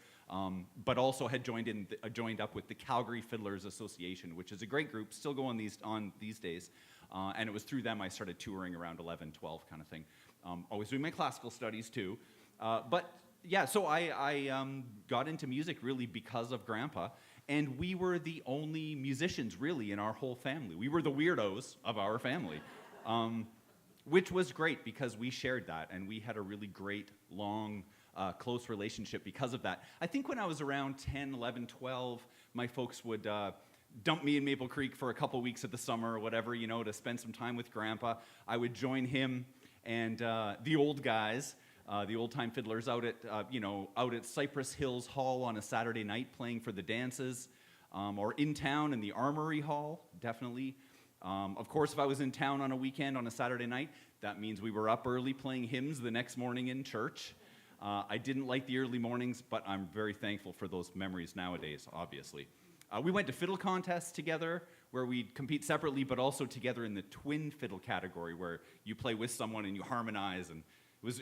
but also had joined up with the Calgary Fiddlers Association, which is a great group, still going on these days, and it was through them I started touring around 11, 12 kind of thing. Always doing my classical studies too, so I got into music really because of Grandpa, and we were the only musicians really in our whole family. We were the weirdos of our family. Which was great because we shared that, and we had a really great, long, close relationship because of that. I think when I was around 10, 11, 12, my folks would dump me in Maple Creek for a couple weeks of the summer or whatever, to spend some time with Grandpa. I would join him and the old guys the old-time fiddlers out at, out at Cypress Hills Hall on a Saturday night playing for the dances, or in town in the Armory Hall, definitely. Of course, if I was in town on a weekend on a Saturday night, that means we were up early playing hymns the next morning in church. I didn't like the early mornings, but I'm very thankful for those memories nowadays, obviously. We went to fiddle contests together, where we'd compete separately, but also together in the twin fiddle category, where you play with someone and you harmonize, and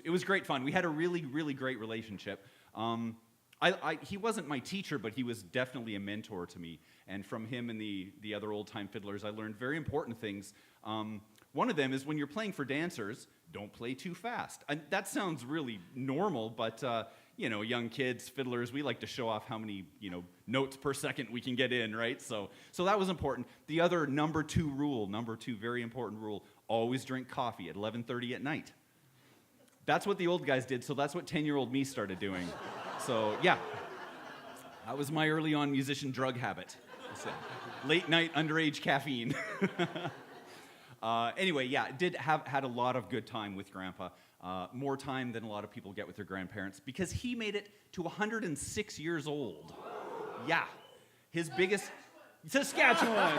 it was great fun. We had a really, really great relationship. He wasn't my teacher, but he was definitely a mentor to me. And from him and the other old-time fiddlers, I learned very important things. One of them is when you're playing for dancers, don't play too fast. And that sounds really normal, but young kids, fiddlers, we like to show off how many notes per second we can get in, right? So that was important. The other number two very important rule: always drink coffee at 11:30 at night. That's what the old guys did, so that's what 10-year-old me started doing. So, yeah, that was my early on musician drug habit. Late night underage caffeine. Anyway, yeah, had a lot of good time with Grandpa. More time than a lot of people get with their grandparents, because he made it to 106 years old. Yeah, his biggest... Saskatchewan!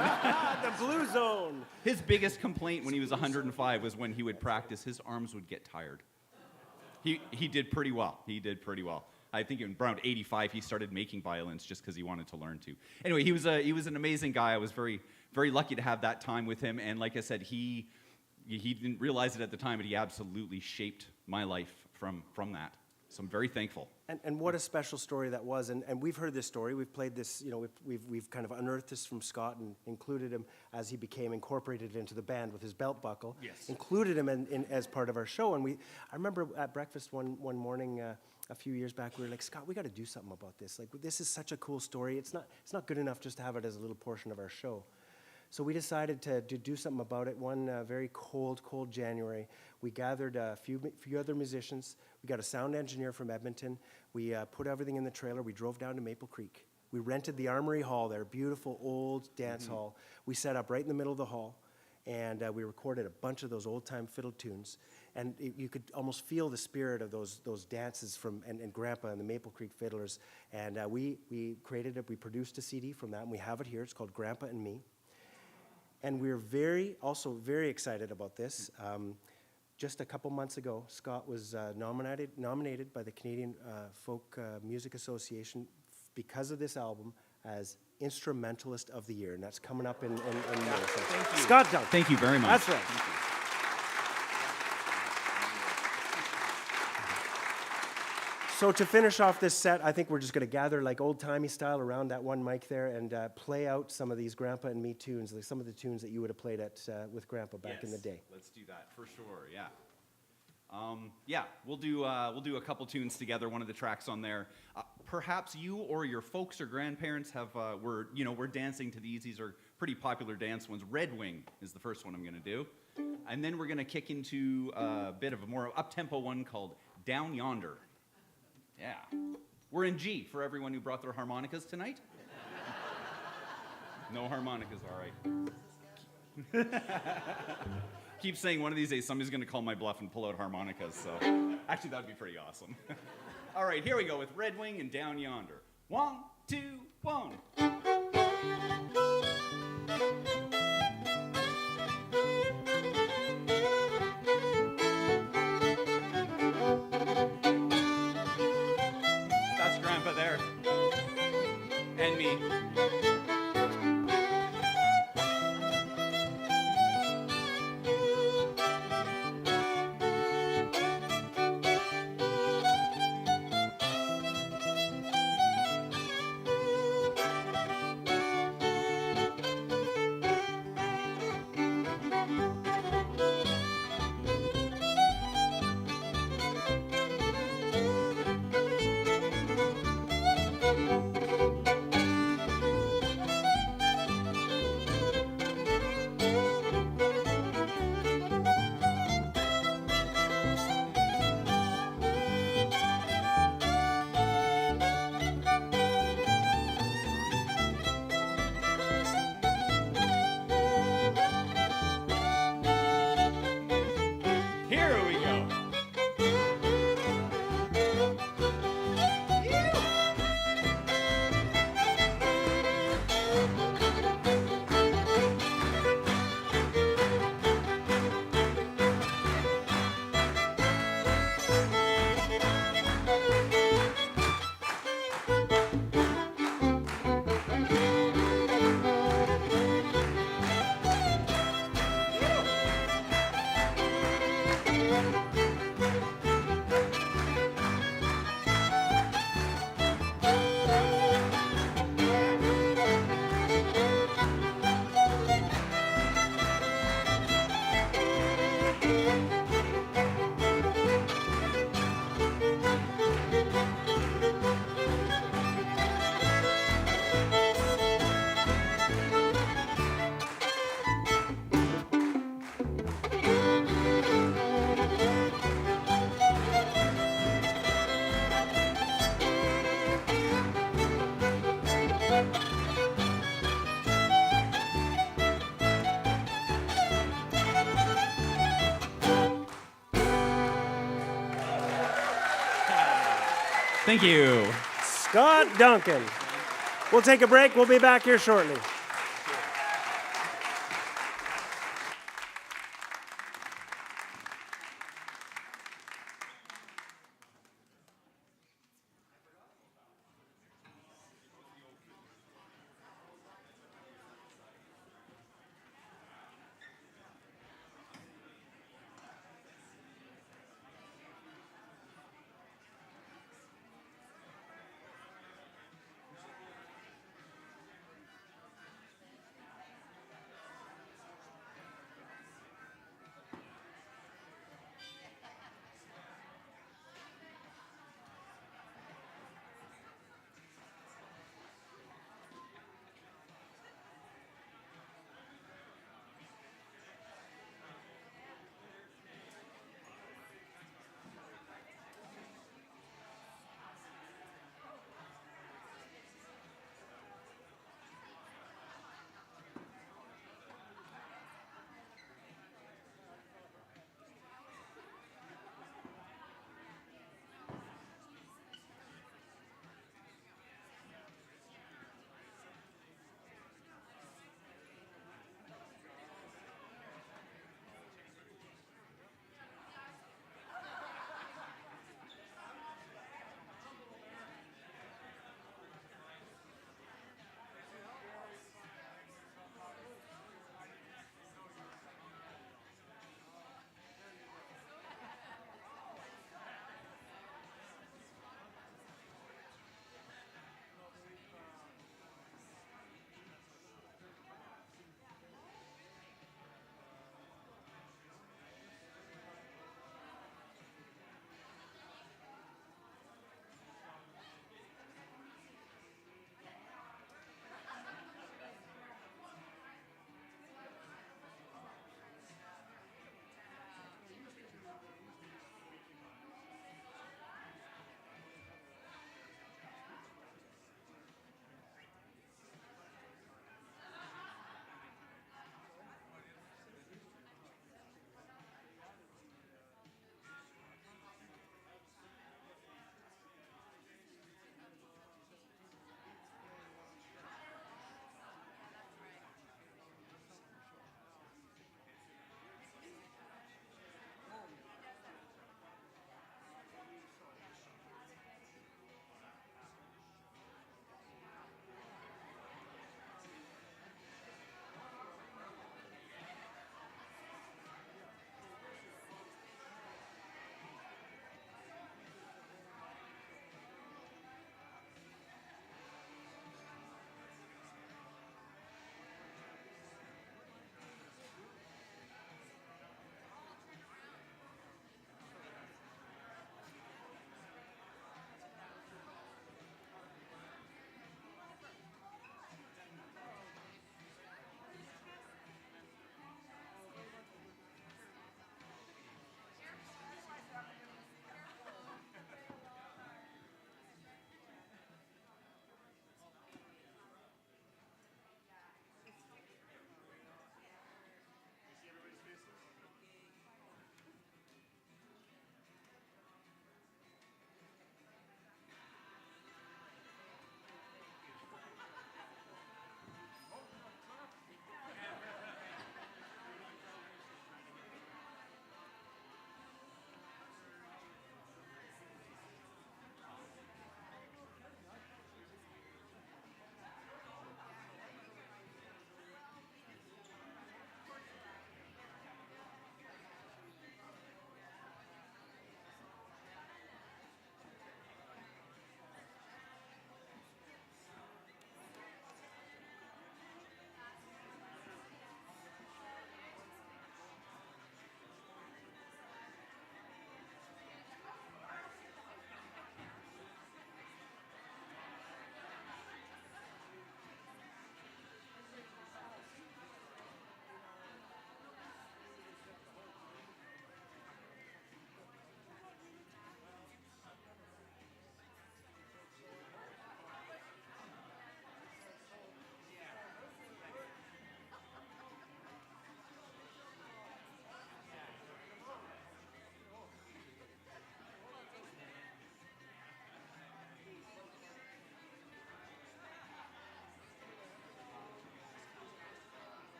The Blue Zone! His biggest complaint when he was 105 was when he would practice, his arms would get tired. He did pretty well. I think in around 85 he started making violins just because he wanted to learn to. Anyway, he was an amazing guy. I was very, very lucky to have that time with him. And like I said, he didn't realize it at the time, but he absolutely shaped my life from that. So I'm very thankful. And what a special story that was. And we've heard this story. We've played this, we've kind of unearthed this from Scott and included him as he became incorporated into the band with his belt buckle. Yes. Included him in as part of our show. And I remember at breakfast one morning a few years back, we were like, Scott, we got to do something about this. Like, this is such a cool story. It's not good enough just to have it as a little portion of our show. So we decided to do something about it. One very cold January, we gathered a few other musicians. We got a sound engineer from Edmonton. We put everything in the trailer. We drove down to Maple Creek. We rented the Armory Hall there, beautiful old dance hall. We set up right in the middle of the hall, and we recorded a bunch of those old-time fiddle tunes. And you could almost feel the spirit of those dances and Grandpa and the Maple Creek Fiddlers. And we produced a CD from that, and we have it here. It's called Grandpa and Me. And we're also very excited about this. Just a couple months ago, Scott was nominated by the Canadian Folk Music Association because of this album as Instrumentalist of the Year, and that's coming up in May. So Thank you. Scott Dunn. Thank you very much. That's right. Thank you. So to finish off this set, I think we're just going to gather like old-timey style around that one mic there and play out some of these Grandpa and Me tunes, like some of the tunes that you would have played with Grandpa back in the day. Let's do that for sure. Yeah. We'll do a couple tunes together. One of the tracks on there. Perhaps you or your folks or grandparents we're dancing to these. These are pretty popular dance ones. Red Wing is the first one I'm going to do, and then we're going to kick into a bit of a more up-tempo one called Down Yonder. Yeah. We're in G for everyone who brought their harmonicas tonight. No harmonicas, all right. Keep saying one of these days somebody's going to call my bluff and pull out harmonicas, so actually that would be pretty awesome. All right, here we go with Red Wing and Down Yonder. 1, 2, 1. And me. Thank you. Scott Duncan. We'll take a break. We'll be back here shortly.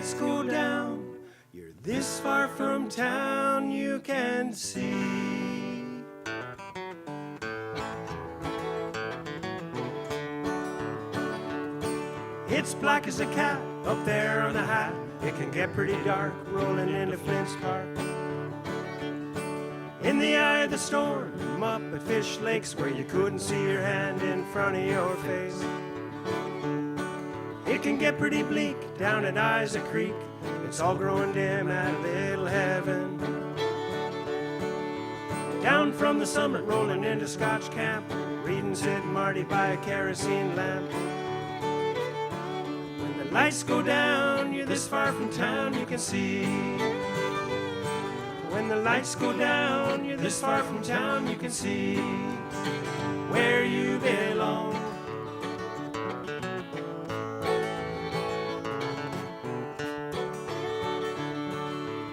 lights go down, you're this far from town you can see. It's black as a cat up there on the hat. It can get pretty dark rolling into Flint's Park. In the eye of the storm, up at Fish Lakes where you couldn't see your hand in front of your face. It can get pretty bleak down at Isaac Creek. It's all growing dim at Little Heaven. Down from the summit rolling into Scotch Camp, reading Sid and Marty by a kerosene lamp. When the lights go down, you're this far from town you can see. When the lights go down, you're this far from town you can see where you belong.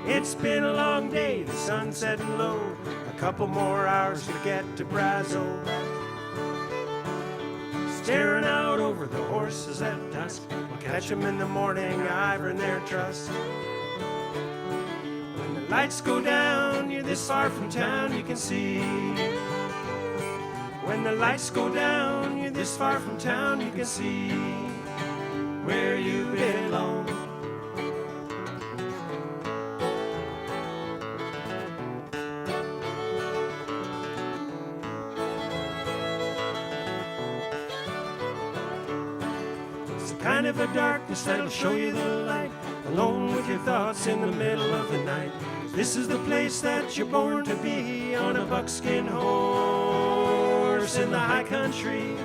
It's been a long day, the sun's setting low. A couple more hours to get to Brazo. Staring out over the horses at dusk. We'll catch them in the morning, I've earned their trust. When the lights go down, you're this far from town you can see. When the lights go down, you're this far from town you can see where you belong. Kind of a darkness that'll show you the light, alone with your thoughts in the middle of the night. This is the place that you're born to be, on a buckskin horse in the high country.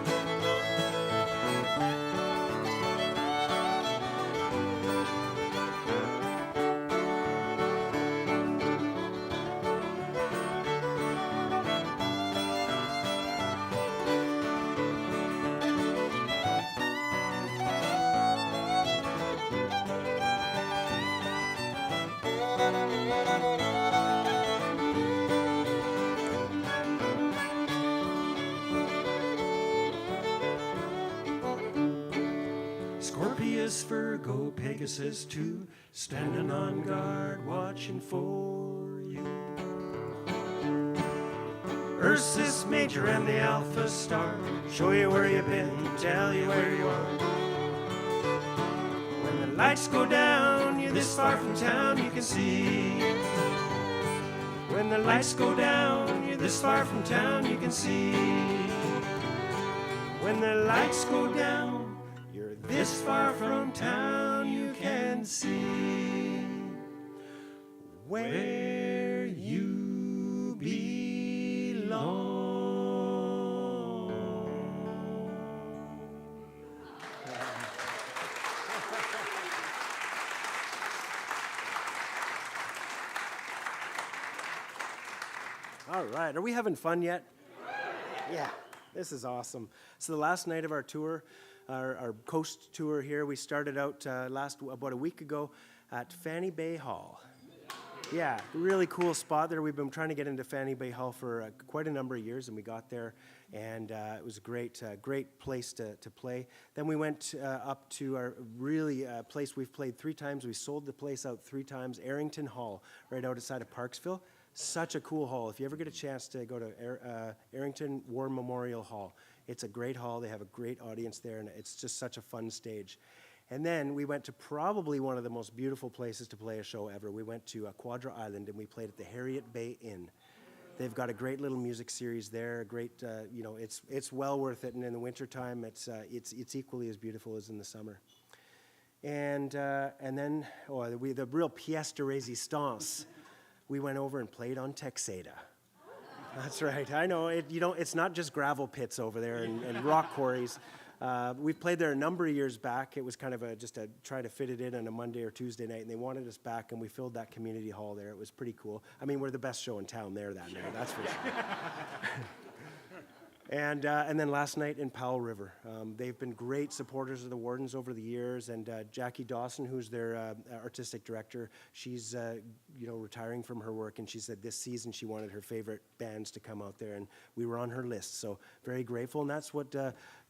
Scorpius, Virgo, Pegasus too, standing on guard, watching for you. Ursus Major and the Alpha Star, show you where you've been, tell you where you are. When the lights go down, you're this far from town you can see. When the lights go down, you're this far from town you can see. When the lights go down, you're this far from town you can see where you belong. All right, are we having fun yet? Yeah, this is awesome. So the last night of our tour, our coast tour here, we started out about a week ago at Fanny Bay Hall. Yeah, really cool spot there. We've been trying to get into Fanny Bay Hall for quite a number of years, and we got there, and it was a great place to play. Then we went up to our really place we've played 3 times. We sold the place out 3 times, Arrington Hall, right outside of Parksville. Such a cool hall. If you ever get a chance to go to Arrington War Memorial Hall, it's a great hall. They have a great audience there, and it's just such a fun stage. And then we went to probably one of the most beautiful places to play a show ever. We went to Quadra Island, and we played at the Harriet Bay Inn. They've got a great little music series there. Great, it's well worth it. And in the wintertime, it's equally as beautiful as in the summer. And then the real pièce de résistance. We went over and played on Texada. That's right. I know it's not just gravel pits over there and rock quarries. We've played there a number of years back. It was kind of just a try to fit it in on a Monday or Tuesday night, and they wanted us back, and we filled that community hall there. It was pretty cool. I mean, we're the best show in town there that night. That's for sure. And then last night in Powell River. They've been great supporters of the Wardens over the years, and Jackie Dawson, who's their artistic director, she's retiring from her work, and she said this season she wanted her favorite bands to come out there, and we were on her list, so very grateful, and that's what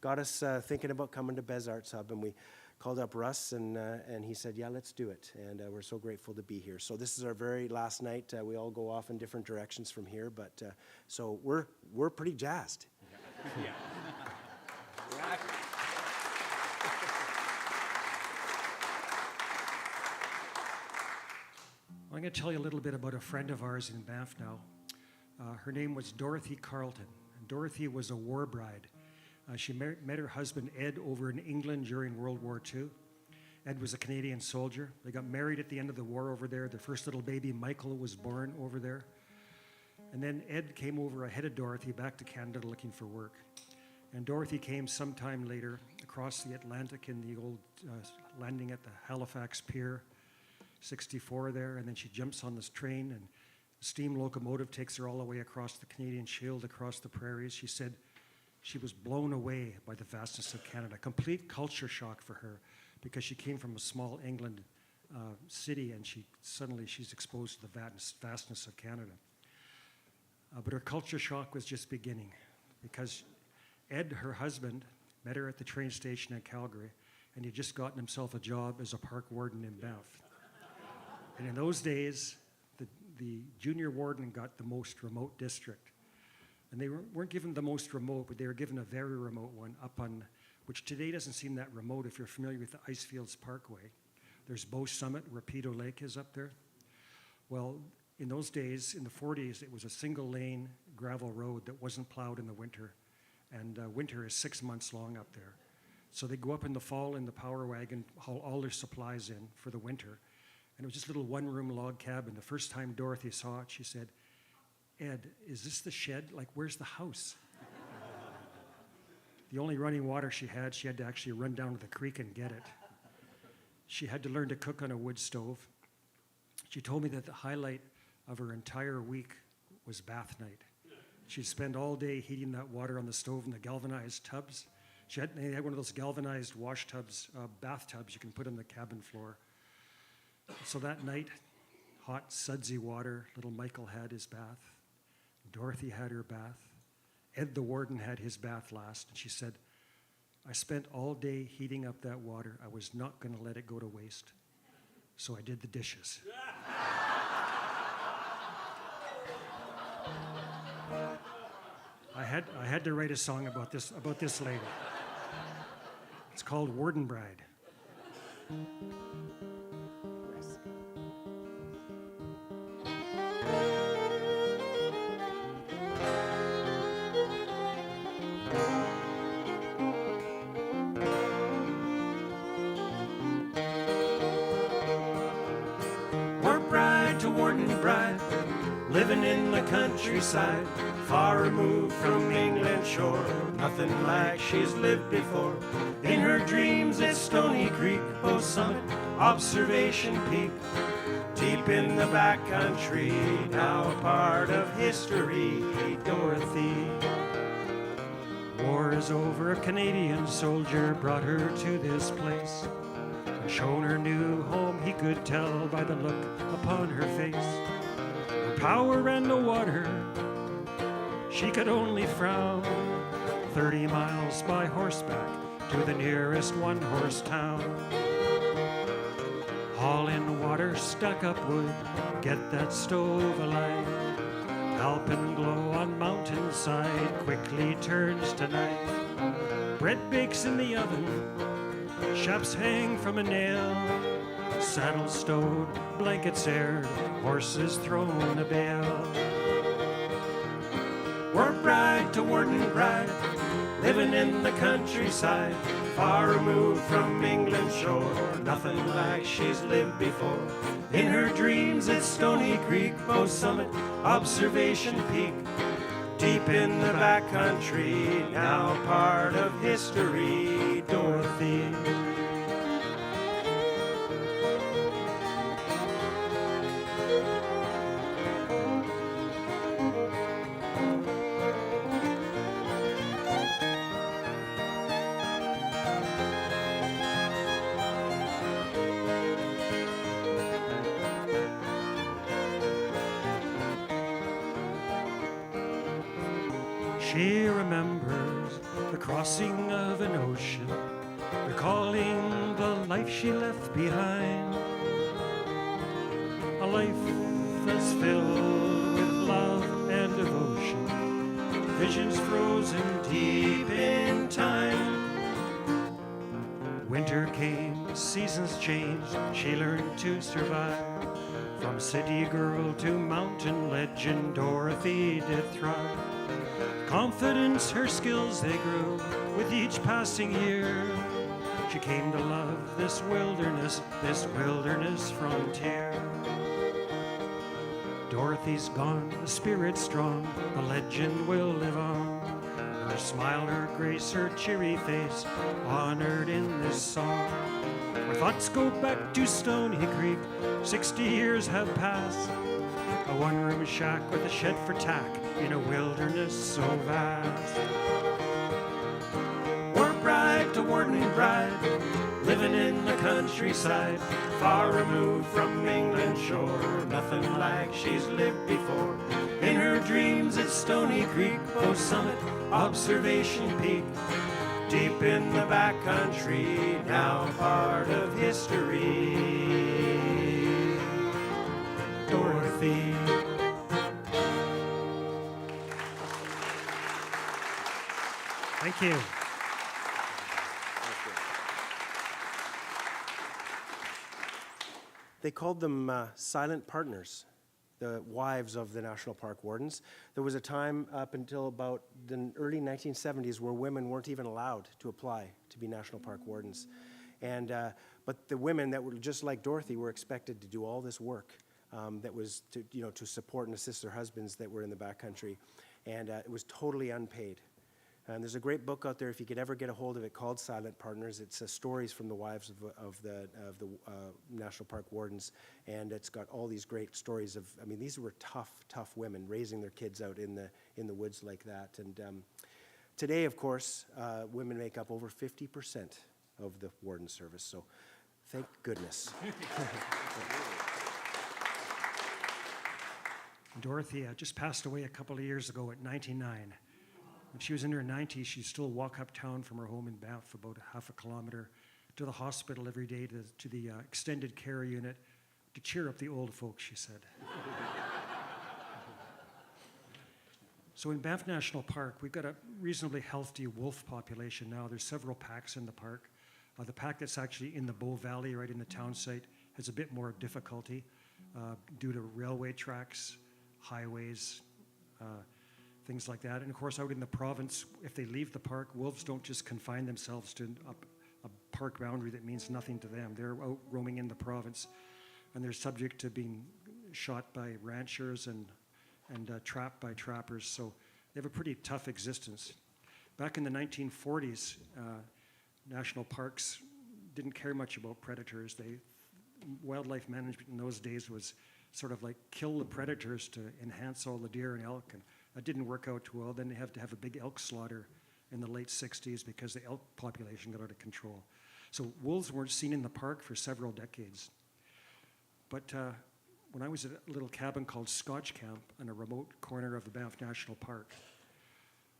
got us thinking about coming to Bez Arts Hub, and we called up Russ, and he said, yeah, let's do it, and we're so grateful to be here. So this is our very last night. We all go off in different directions from here, but so we're pretty jazzed. Yeah. I'm going to tell you a little bit about a friend of ours in Banff now. Her name was Dorothy Carleton. Dorothy was a war bride. She met her husband Ed over in England during World War II. Ed was a Canadian soldier. They got married at the end of the war over there. Their first little baby, Michael, was born over there. And then Ed came over ahead of Dorothy back to Canada looking for work. And Dorothy came sometime later across the Atlantic in the old landing at the Halifax Pier, 64 there, and then she jumps on this train, and the steam locomotive takes her all the way across the Canadian Shield, across the prairies. She said she was blown away by the vastness of Canada. Complete culture shock for her, because she came from a small England city, and she's exposed to the vastness of Canada. But her culture shock was just beginning, because Ed, her husband, met her at the train station in Calgary, and he'd just gotten himself a job as a park warden in Banff. And in those days, the junior warden got the most remote district. And they weren't given the most remote, but they were given a very remote one up on, which today doesn't seem that remote if you're familiar with the Icefields Parkway. There's Bow Summit, where Pedo Lake is up there. Well, in those days, in the 40s, it was a single lane gravel road that wasn't plowed in the winter. And winter is 6 months long up there. So they go up in the fall in the power wagon, haul all their supplies in for the winter. And it was just a little one-room log cabin. The first time Dorothy saw it, she said, Ed, is this the shed? Like, where's the house? The only running water she had to actually run down to the creek and get it. She had to learn to cook on a wood stove. She told me that the highlight of her entire week was bath night. She'd spend all day heating that water on the stove in the galvanized tubs. They had one of those galvanized wash tubs, bathtubs you can put on the cabin floor. So that night, hot, sudsy water, little Michael had his bath. Dorothy had her bath. Ed the warden had his bath last. And she said, I spent all day heating up that water. I was not going to let it go to waste. So I did the dishes. I had to write a song about this lady. It's called Warden Bride. Warp bride to Warden bride, living in the countryside, far removed from England's shore, nothing like she's lived before. In her dreams it's Stony Creek, Bow Summit, Observation Peak, deep in the backcountry, now a part of history. Dorothy. War is over, a Canadian soldier brought her to this place. And shown her new home, he could tell by the look upon her face. Her power and the water, she could only frown. 30 miles by horseback to the nearest one-horse town. Haul in water, stuck up wood, get that stove alight. Alpine glow on mountainside quickly turns to night. Bread bakes in the oven, chaps hang from a nail. Saddles stowed, blankets aired, horses thrown a bale. Warp bride to Warden bride, living in the countryside, far removed from England's shore, nothing like she's lived before. In her dreams it's Stony Creek, Bow Summit, Observation Peak, deep in the backcountry, now part of history. Dorothy. She remembers the crossing of an ocean, recalling the life she left behind. A life that's filled with love and devotion, visions frozen deep in time. Winter came, seasons changed, she learned to survive. From city girl to mountain legend, Dorothy did thrive. Confidence, her skills, they grew with each passing year. She came to love this wilderness frontier. Dorothy's gone, the spirit strong, the legend will live on. Her smile, her grace, her cheery face, honored in this song. Our thoughts go back to Stony Creek, 60 years have passed. A one-room shack with a shed for tack in a wilderness so vast. War bride to warning bride, living in the countryside, far removed from England's shore, nothing like she's lived before. In her dreams it's Stony Creek, Post Summit, Observation Peak, deep in the backcountry, now part of history. Dorothy. Thank you. They called them silent partners, the wives of the National Park Wardens. There was a time up until about the early 1970s where women weren't even allowed to apply to be National Park Wardens. And, but the women that were just like Dorothy were expected to do all this work that was to, to support and assist their husbands that were in the backcountry. And it was totally unpaid. And there's a great book out there, if you could ever get a hold of it, called Silent Partners. It's stories from the wives of the National Park Wardens, and it's got all these great stories of. I mean, these were tough women raising their kids out in the woods like that. And today, of course, women make up over 50% of the warden service. So, thank goodness. Dorothy just passed away a couple of years ago at 99. When she was in her 90s, she'd still walk uptown from her home in Banff about half a kilometer to the hospital every day, to the extended care unit, to cheer up the old folks, she said. So in Banff National Park, we've got a reasonably healthy wolf population now. There's several packs in the park. The pack that's actually in the Bow Valley, right in the town site, has a bit more difficulty due to railway tracks, highways, things like that. And of course, out in the province, if they leave the park, wolves don't just confine themselves to a park boundary that means nothing to them. They're out roaming in the province, and they're subject to being shot by ranchers and trapped by trappers. So they have a pretty tough existence. Back in the 1940s, national parks didn't care much about predators. Wildlife management in those days was sort of like kill the predators to enhance all the deer and elk, and that didn't work out too well. Then they have to have a big elk slaughter in the late 60s because the elk population got out of control. So wolves weren't seen in the park for several decades. But when I was at a little cabin called Scotch Camp in a remote corner of the Banff National Park,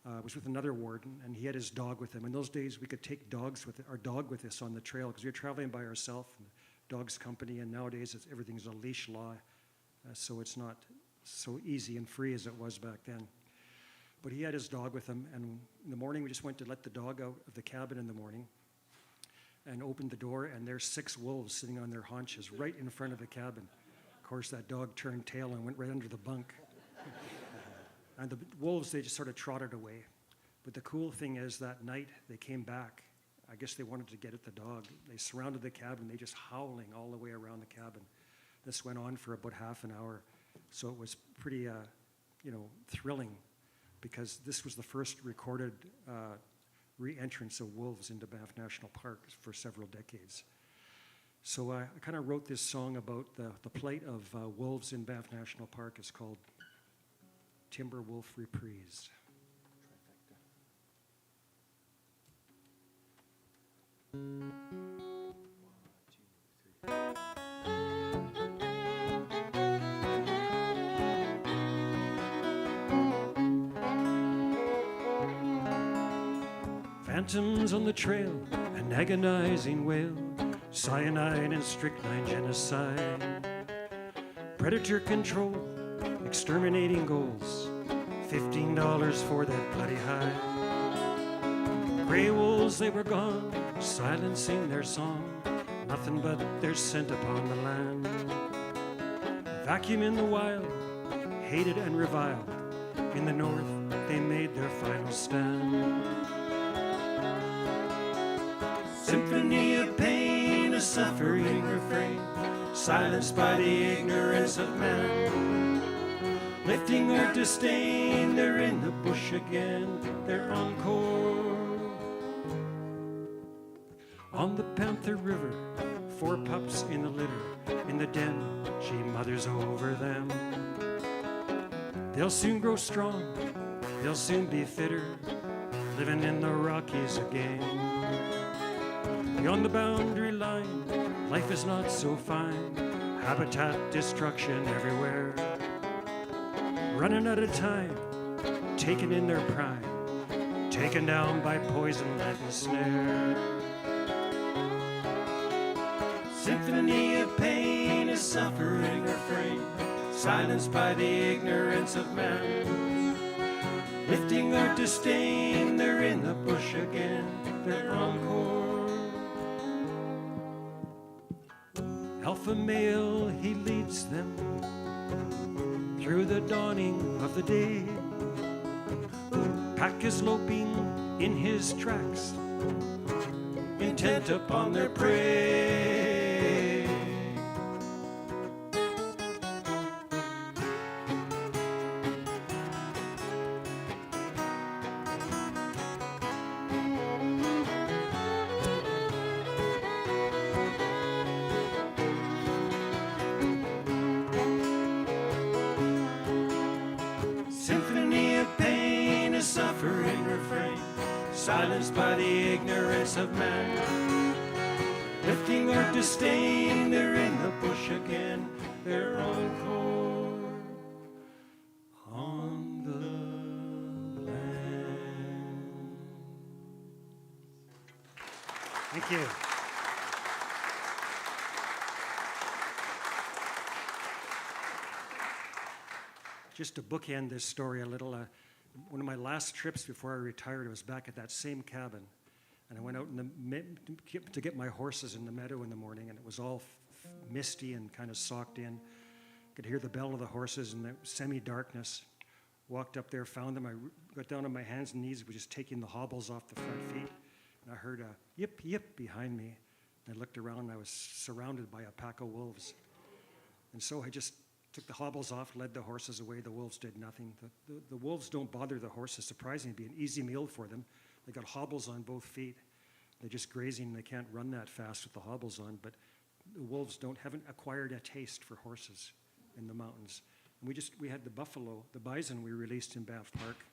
I was with another warden, and he had his dog with him. In those days, we could take our dog with us on the trail because we were traveling by ourselves, and dog's company, and nowadays everything's a leash law, so it's not so easy and free as it was back then. But he had his dog with him, and in the morning we just went to let the dog out of the cabin in the morning and opened the door, and there's 6 wolves sitting on their haunches right in front of the cabin. Of course, that dog turned tail and went right under the bunk. And the wolves, they just sort of trotted away. But the cool thing is that night they came back. I guess they wanted to get at the dog. They surrounded the cabin, they just howling all the way around the cabin. This went on for about half an hour. So it was pretty, thrilling, because this was the first recorded re-entrance of wolves into Banff National Park for several decades. So I kind of wrote this song about the plight of wolves in Banff National Park. It's called Timber Wolf Reprise. Phantoms on the trail, an agonizing wail, cyanide and strychnine genocide. Predator control, exterminating goals, $15 for that bloody hide. Gray wolves, they were gone, silencing their song, nothing but their scent upon the land. Vacuum in the wild, hated and reviled, in the north they made their final stand. Symphony of pain, a suffering refrain, silenced by the ignorance of man. Lifting their disdain, they're in the bush again, they're encore. On the Panther River, 4 pups in the litter, in the den, she mothers over them. They'll soon grow strong, they'll soon be fitter, living in the Rockies again. Beyond the boundary line, life is not so fine, habitat destruction everywhere. Running out of time, taken in their prime, taken down by poison, lead, and snare. Symphony of pain, a suffering refrain, silenced by the ignorance of man. Lifting their disdain, they're in the bush again, they're encore. Alpha male, he leads them through the dawning of the day. Pack is loping in his tracks, intent upon their prey. Symphony of pain, a suffering refrain, silenced by the ignorance of man. Lifting their disdain, they're in the bush again, they're encore on the land. Thank you. Just to bookend this story a little, one of my last trips before I retired, I was back at that same cabin. And I went out in to get my horses in the meadow in the morning, and it was all misty and kind of socked in. Could hear the bell of the horses in the semi-darkness. Walked up there, found them. I got down on my hands and knees, was just taking the hobbles off the front feet. And I heard a yip, yip behind me. And I looked around, and I was surrounded by a pack of wolves. And so I just took the hobbles off, led the horses away. The wolves did nothing. The wolves don't bother the horses. Surprisingly, it'd be an easy meal for them. They got hobbles on both feet. They're just grazing. They can't run that fast with the hobbles on. But the wolves haven't acquired a taste for horses in the mountains. And we had the buffalo, the bison we released in Banff Park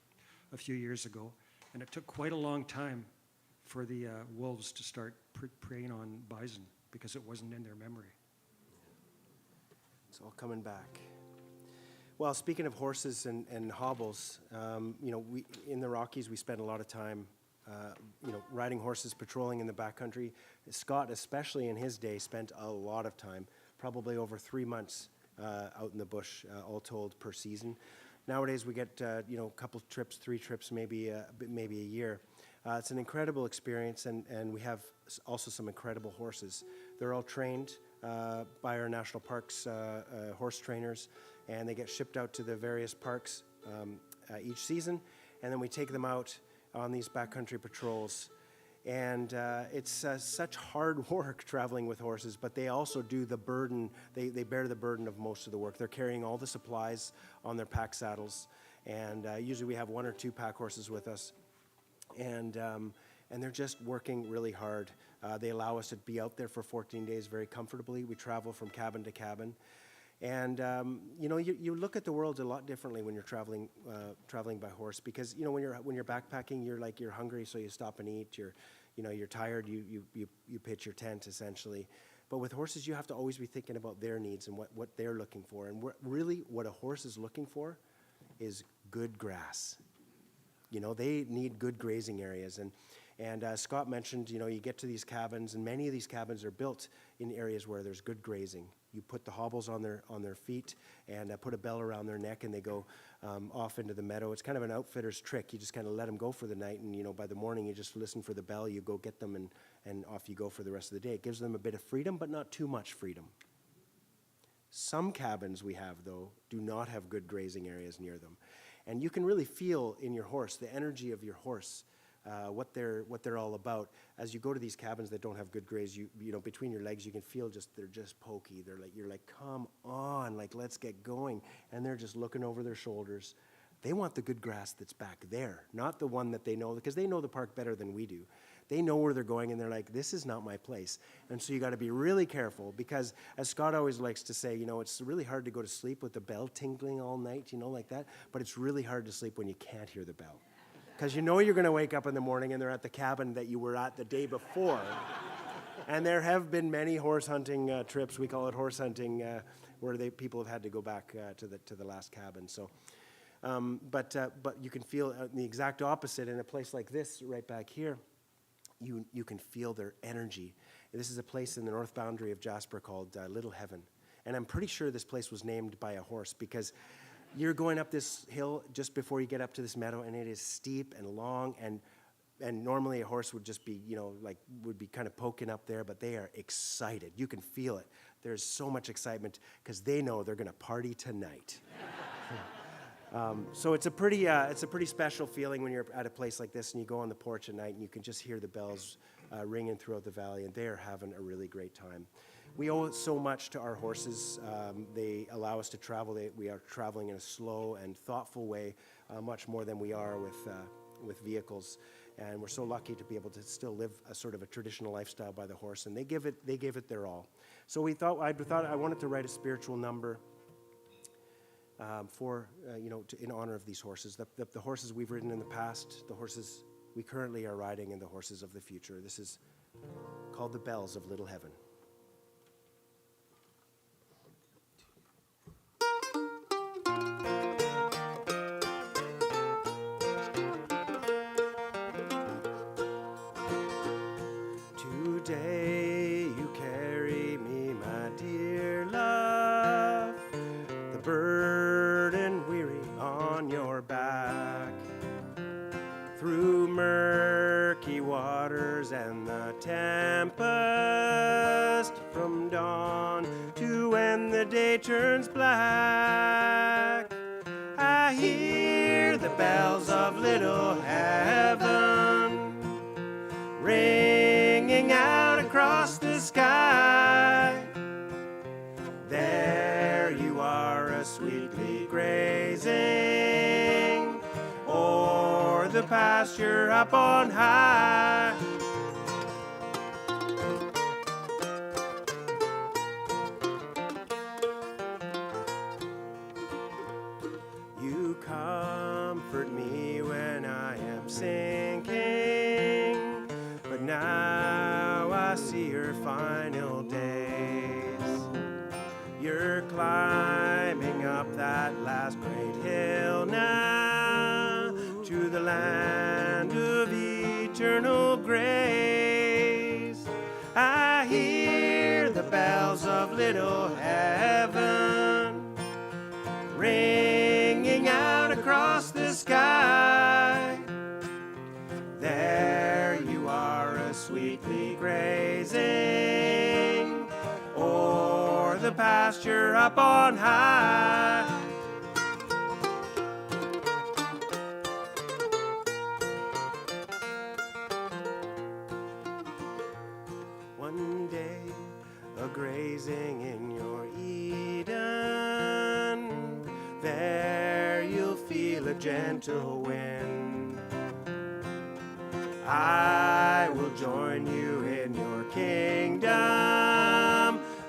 a few years ago. And it took quite a long time for the wolves to start preying on bison because it wasn't in their memory. It's all coming back. Well, speaking of horses and hobbles, we in the Rockies we spend a lot of time, riding horses, patrolling in the backcountry. Scott, especially in his day, spent a lot of time, probably over 3 months out in the bush, all told, per season. Nowadays we get a couple trips, 3 trips, maybe a year. It's an incredible experience, and we have also some incredible horses. They're all trained by our national parks horse trainers, and they get shipped out to the various parks each season, and then we take them out on these backcountry patrols. And it's such hard work traveling with horses, but they also do the burden, they bear the burden of most of the work. They're carrying all the supplies on their pack saddles, and usually we have 1 or 2 pack horses with us. And they're just working really hard. They allow us to be out there for 14 days very comfortably. We travel from cabin to cabin. And, you look at the world a lot differently when you're traveling by horse, because, when you're backpacking, you're hungry, so you stop and eat. You're tired, you pitch your tent, essentially. But with horses, you have to always be thinking about their needs and what they're looking for. And what a horse is looking for is good grass. They need good grazing areas. And Scott mentioned, you get to these cabins, and many of these cabins are built in areas where there's good grazing. You put the hobbles on their feet and put a bell around their neck, and they go off into the meadow. It's kind of an outfitter's trick. You just kind of let them go for the night, and by the morning you just listen for the bell, you go get them, and off you go for the rest of the day. It gives them a bit of freedom, but not too much freedom. Some cabins we have, though, do not have good grazing areas near them. And you can really feel in your horse, the energy of your horse, what they're all about. As you go to these cabins that don't have good graze, you between your legs, you can feel they're just pokey. You're like, come on, like, let's get going. And they're just looking over their shoulders. They want the good grass that's back there, not the one that they know, because they know the park better than we do. They know where they're going, and they're like, this is not my place. And so you got to be really careful, because as Scott always likes to say, it's really hard to go to sleep with the bell tinkling all night, like that. But it's really hard to sleep when you can't hear the bell. Because you're going to wake up in the morning and they're at the cabin that you were at the day before. And there have been many horse hunting trips, we call it horse hunting, where people have had to go back to the last cabin. So, but you can feel the exact opposite in a place like this right back here. You can feel their energy. This is a place in the north boundary of Jasper called Little Heaven. And I'm pretty sure this place was named by a horse, because you're going up this hill just before you get up to this meadow, and it is steep and long, and normally a horse would just be, would be kind of poking up there, but they are excited. You can feel it. There's so much excitement because they know they're going to party tonight. So it's a pretty special feeling when you're at a place like this and you go on the porch at night and you can just hear the bells ringing throughout the valley, and they are having a really great time. We owe so much to our horses. They allow us to travel. We are traveling in a slow and thoughtful way, much more than we are with vehicles. And we're so lucky to be able to still live a sort of a traditional lifestyle by the horse. And they give it their all. So I wanted to write a spiritual number in honor of these horses. The horses we've ridden in the past, the horses we currently are riding, and the horses of the future. This is called the Bells of Little Heaven. Today you carry me, my dear love, the burden weary on your back, through murky waters and the tempest, from dawn to when the day turns black. I hear the bells of Little Heaven ringing out across the sky. There you are, sweetly grazing o'er the pasture up on high. You comfort me when I am sinking, but now I see your final days. You're climbing up that last great hill now, to the land of eternal grace. I hear the bells of Little Heaven ringing out across the sky. There you are, sweetly grazing o'er the pasture up on high. One day, a-grazing in your Eden, there you'll feel a gentle wind. I will join you in your kingdom.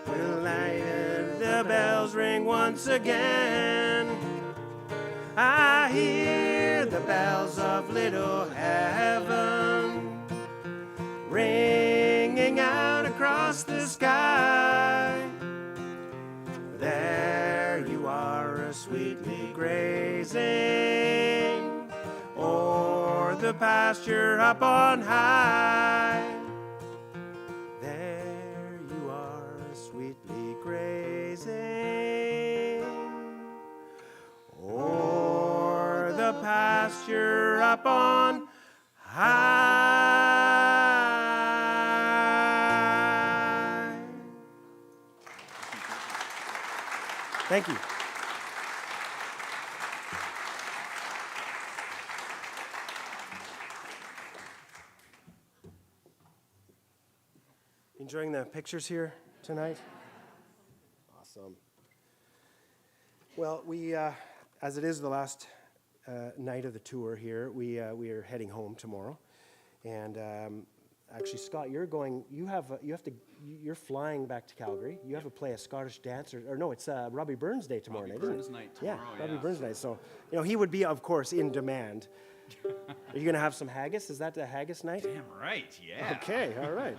We'll let the bells ring once again. I hear the bells of Little Heaven ringing out across the sky. There you are, sweetly grazing o'er the the pasture up on high. There you are, sweetly grazing, o'er the pasture up on high. Thank you. Enjoying the pictures here tonight? Awesome. Well, we, as it is the last night of the tour here, we are heading home tomorrow. And actually, Scott, you're you're flying back to Calgary. You have to play a Scottish dance, or no, it's Robbie Burns Day tomorrow night, Burns isn't it? night tomorrow, Robbie yeah. Burns Night. So, he would be, of course, in demand. Are you going to have some haggis? Is that the haggis night? Damn right, yeah. Okay, all right.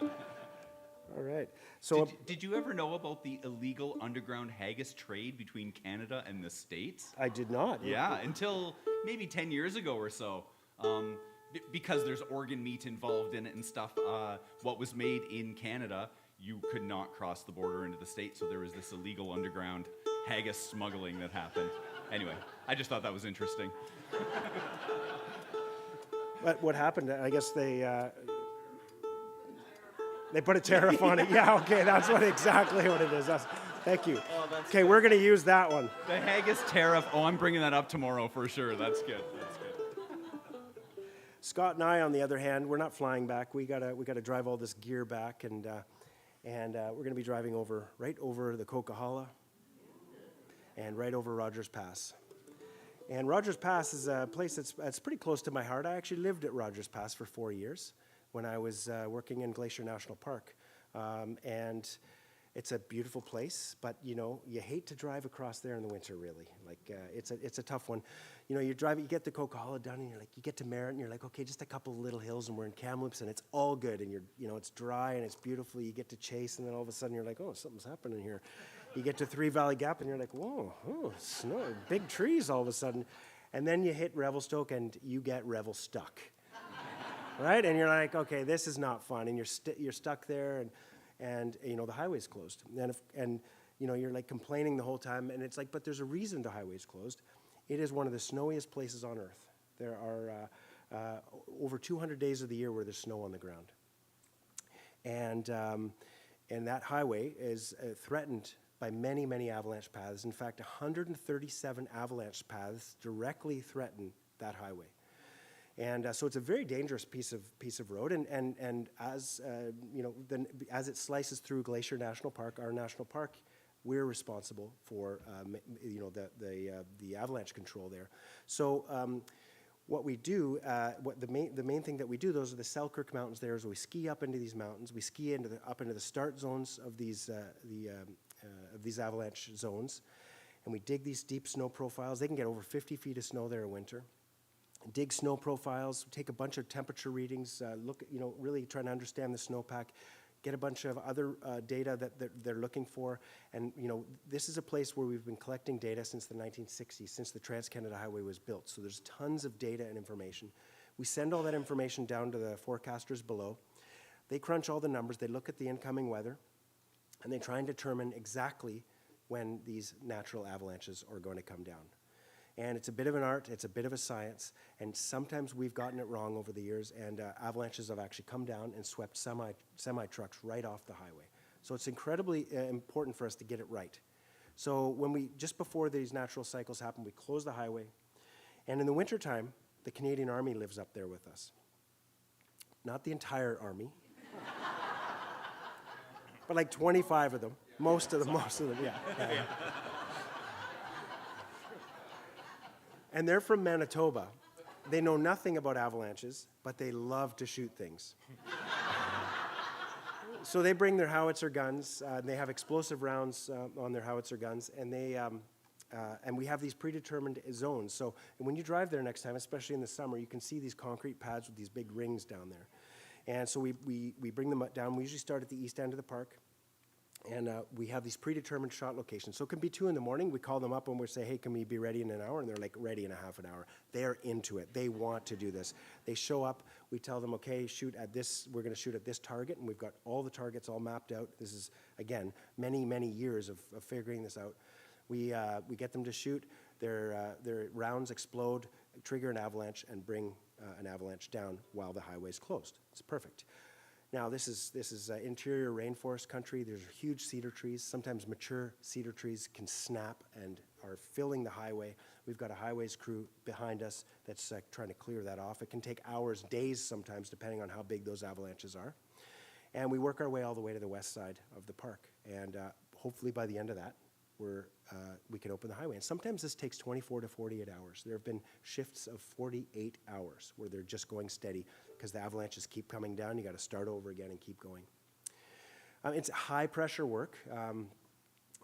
All right. So, Did you ever know about the illegal underground haggis trade between Canada and the States? I did not. Yeah, until maybe 10 years ago or so. Because there's organ meat involved in it and stuff, what was made in Canada, you could not cross the border into the States, so there was this illegal underground haggis smuggling that happened. Anyway, I just thought that was interesting. But what happened? I guess they put a tariff on it. Yeah, okay, that's exactly what it is. Thank you. Oh, that's okay, we're going to use that one. The haggis tariff, I'm bringing that up tomorrow for sure. That's good. That's good. Scott and I, on the other hand, we're not flying back. We gotta drive all this gear back, and we're going to be driving right over the Coquihalla and right over Rogers Pass. And Rogers Pass is a place that's pretty close to my heart. I actually lived at Rogers Pass for 4 years when I was working in Glacier National Park. And it's a beautiful place, but you hate to drive across there in the winter, really. It's a tough one. You drive, you get the Coquihalla done, and you get to Merritt, and you're like, okay, just a couple of little hills, and we're in Kamloops, and it's all good, and it's dry, and it's beautiful. You get to Chase, and then all of a sudden you're like, oh, something's happening here. You get to Three Valley Gap, and you're like, whoa, snow, big trees all of a sudden. And then you hit Revelstoke, and you get Revel stuck. Right? And you're like, okay, this is not fun, and you're stuck there, and the highway's closed. And you're like complaining the whole time, and it's like, but there's a reason the highway's closed. It is one of the snowiest places on earth. There are over 200 days of the year where there's snow on the ground. And that highway is threatened by many, many avalanche paths. In fact, 137 avalanche paths directly threaten that highway. And so it's a very dangerous piece of road. And as as it slices through Glacier National Park, our national park, we're responsible for the avalanche control there. So what we do, the main thing that we do, those are the Selkirk Mountains. There is we ski up into these mountains. We ski up into the start zones of these avalanche zones, and we dig these deep snow profiles. They can get over 50 feet of snow there in winter. Dig snow profiles, take a bunch of temperature readings, look, really trying to understand the snowpack, get a bunch of other data that they're looking for. And, this is a place where we've been collecting data since the 1960s, since the Trans-Canada Highway was built. So there's tons of data and information. We send all that information down to the forecasters below. They crunch all the numbers, they look at the incoming weather, and they try and determine exactly when these natural avalanches are going to come down. And it's a bit of an art, it's a bit of a science, and sometimes we've gotten it wrong over the years, and avalanches have actually come down and swept semi-trucks right off the highway. So it's incredibly important for us to get it right. So just before these natural cycles happen, we close the highway, and in the wintertime, the Canadian Army lives up there with us. Not the entire Army, but like 25 of them, most of them, yeah. And they're from Manitoba. They know nothing about avalanches, but they love to shoot things. So they bring their howitzer guns. They have explosive rounds on their howitzer guns, and and we have these predetermined zones. So when you drive there next time, especially in the summer, you can see these concrete pads with these big rings down there. And so we bring them down. We usually start at the east end of the park, And we have these predetermined shot locations. So it can be 2 in the morning. We call them up and we say, hey, can we be ready in an hour? And they're like, ready in a half an hour. They're into it. They want to do this. They show up. We tell them, okay, shoot at this. We're going to shoot at this target. And we've got all the targets all mapped out. This is, again, many, many years of figuring this out. We get them to shoot. Their rounds explode, trigger an avalanche, and bring an avalanche down while the highway's closed. It's perfect. Now, this is interior rainforest country. There's huge cedar trees. Sometimes mature cedar trees can snap and are filling the highway. We've got a highways crew behind us that's trying to clear that off. It can take hours, days sometimes, depending on how big those avalanches are. And we work our way all the way to the west side of the park. And hopefully by the end of that, we can open the highway. And sometimes this takes 24 to 48 hours. There have been shifts of 48 hours where they're just going steady because the avalanches keep coming down. You got to start over again and keep going. It's high pressure work.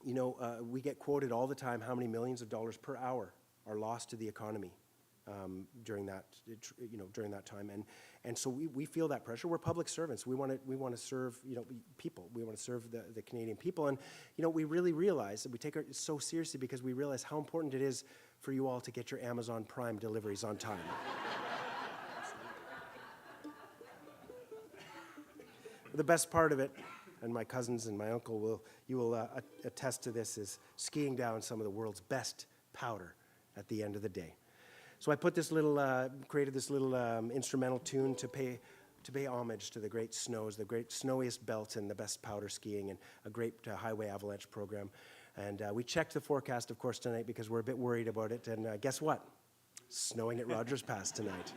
We get quoted all the time how many millions of dollars per hour are lost to the economy during that time, and so we feel that pressure. We're public servants. We want to serve people. We want to serve the Canadian people, and we really realize that we take it so seriously because we realize how important it is for you all to get your Amazon Prime deliveries on time. The best part of it, and my cousins and my uncle will attest to this, is skiing down some of the world's best powder at the end of the day. So I put this created this little instrumental tune to pay homage to the great snows, the great snowiest belt and the best powder skiing, and a great highway avalanche program. And we checked the forecast, of course, tonight because we're a bit worried about it. And guess what? Snowing at Rogers Pass tonight.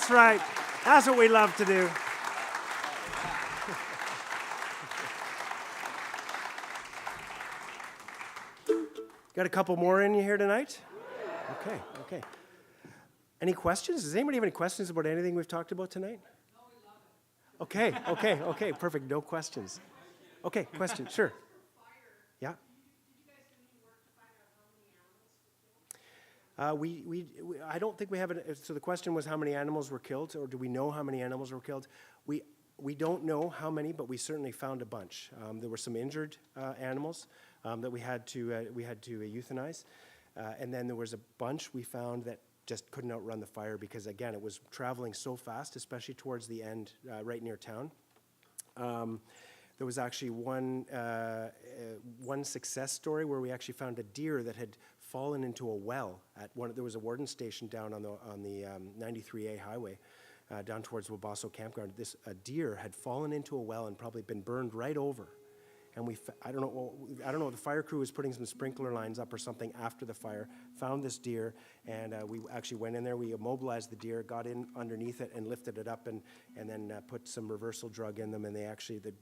That's right. That's what we love to do. Got a couple more in you here tonight? Okay, okay. Any questions? Does anybody have any questions about anything we've talked about tonight? Okay, okay, okay, perfect. No questions. Okay, question, sure. Yeah. I don't think we have it. So the question was how many animals were killed, or do we know how many animals were killed? We don't know how many, but we certainly found a bunch. There were some injured animals that we had to euthanize, and then there was a bunch we found that just couldn't outrun the fire because again it was traveling so fast, especially towards the end, right near town. There was actually one success story where we actually found a deer that had fallen into a well at one. There was a Wardens station down on the 93A highway, down towards Wabasso Campground. A deer had fallen into a well and probably been burned right over. And I don't know, the fire crew was putting some sprinkler lines up or something after the fire, found this deer, and we actually went in there, we immobilized the deer, got in underneath it and lifted it up and then put some reversal drug in them, and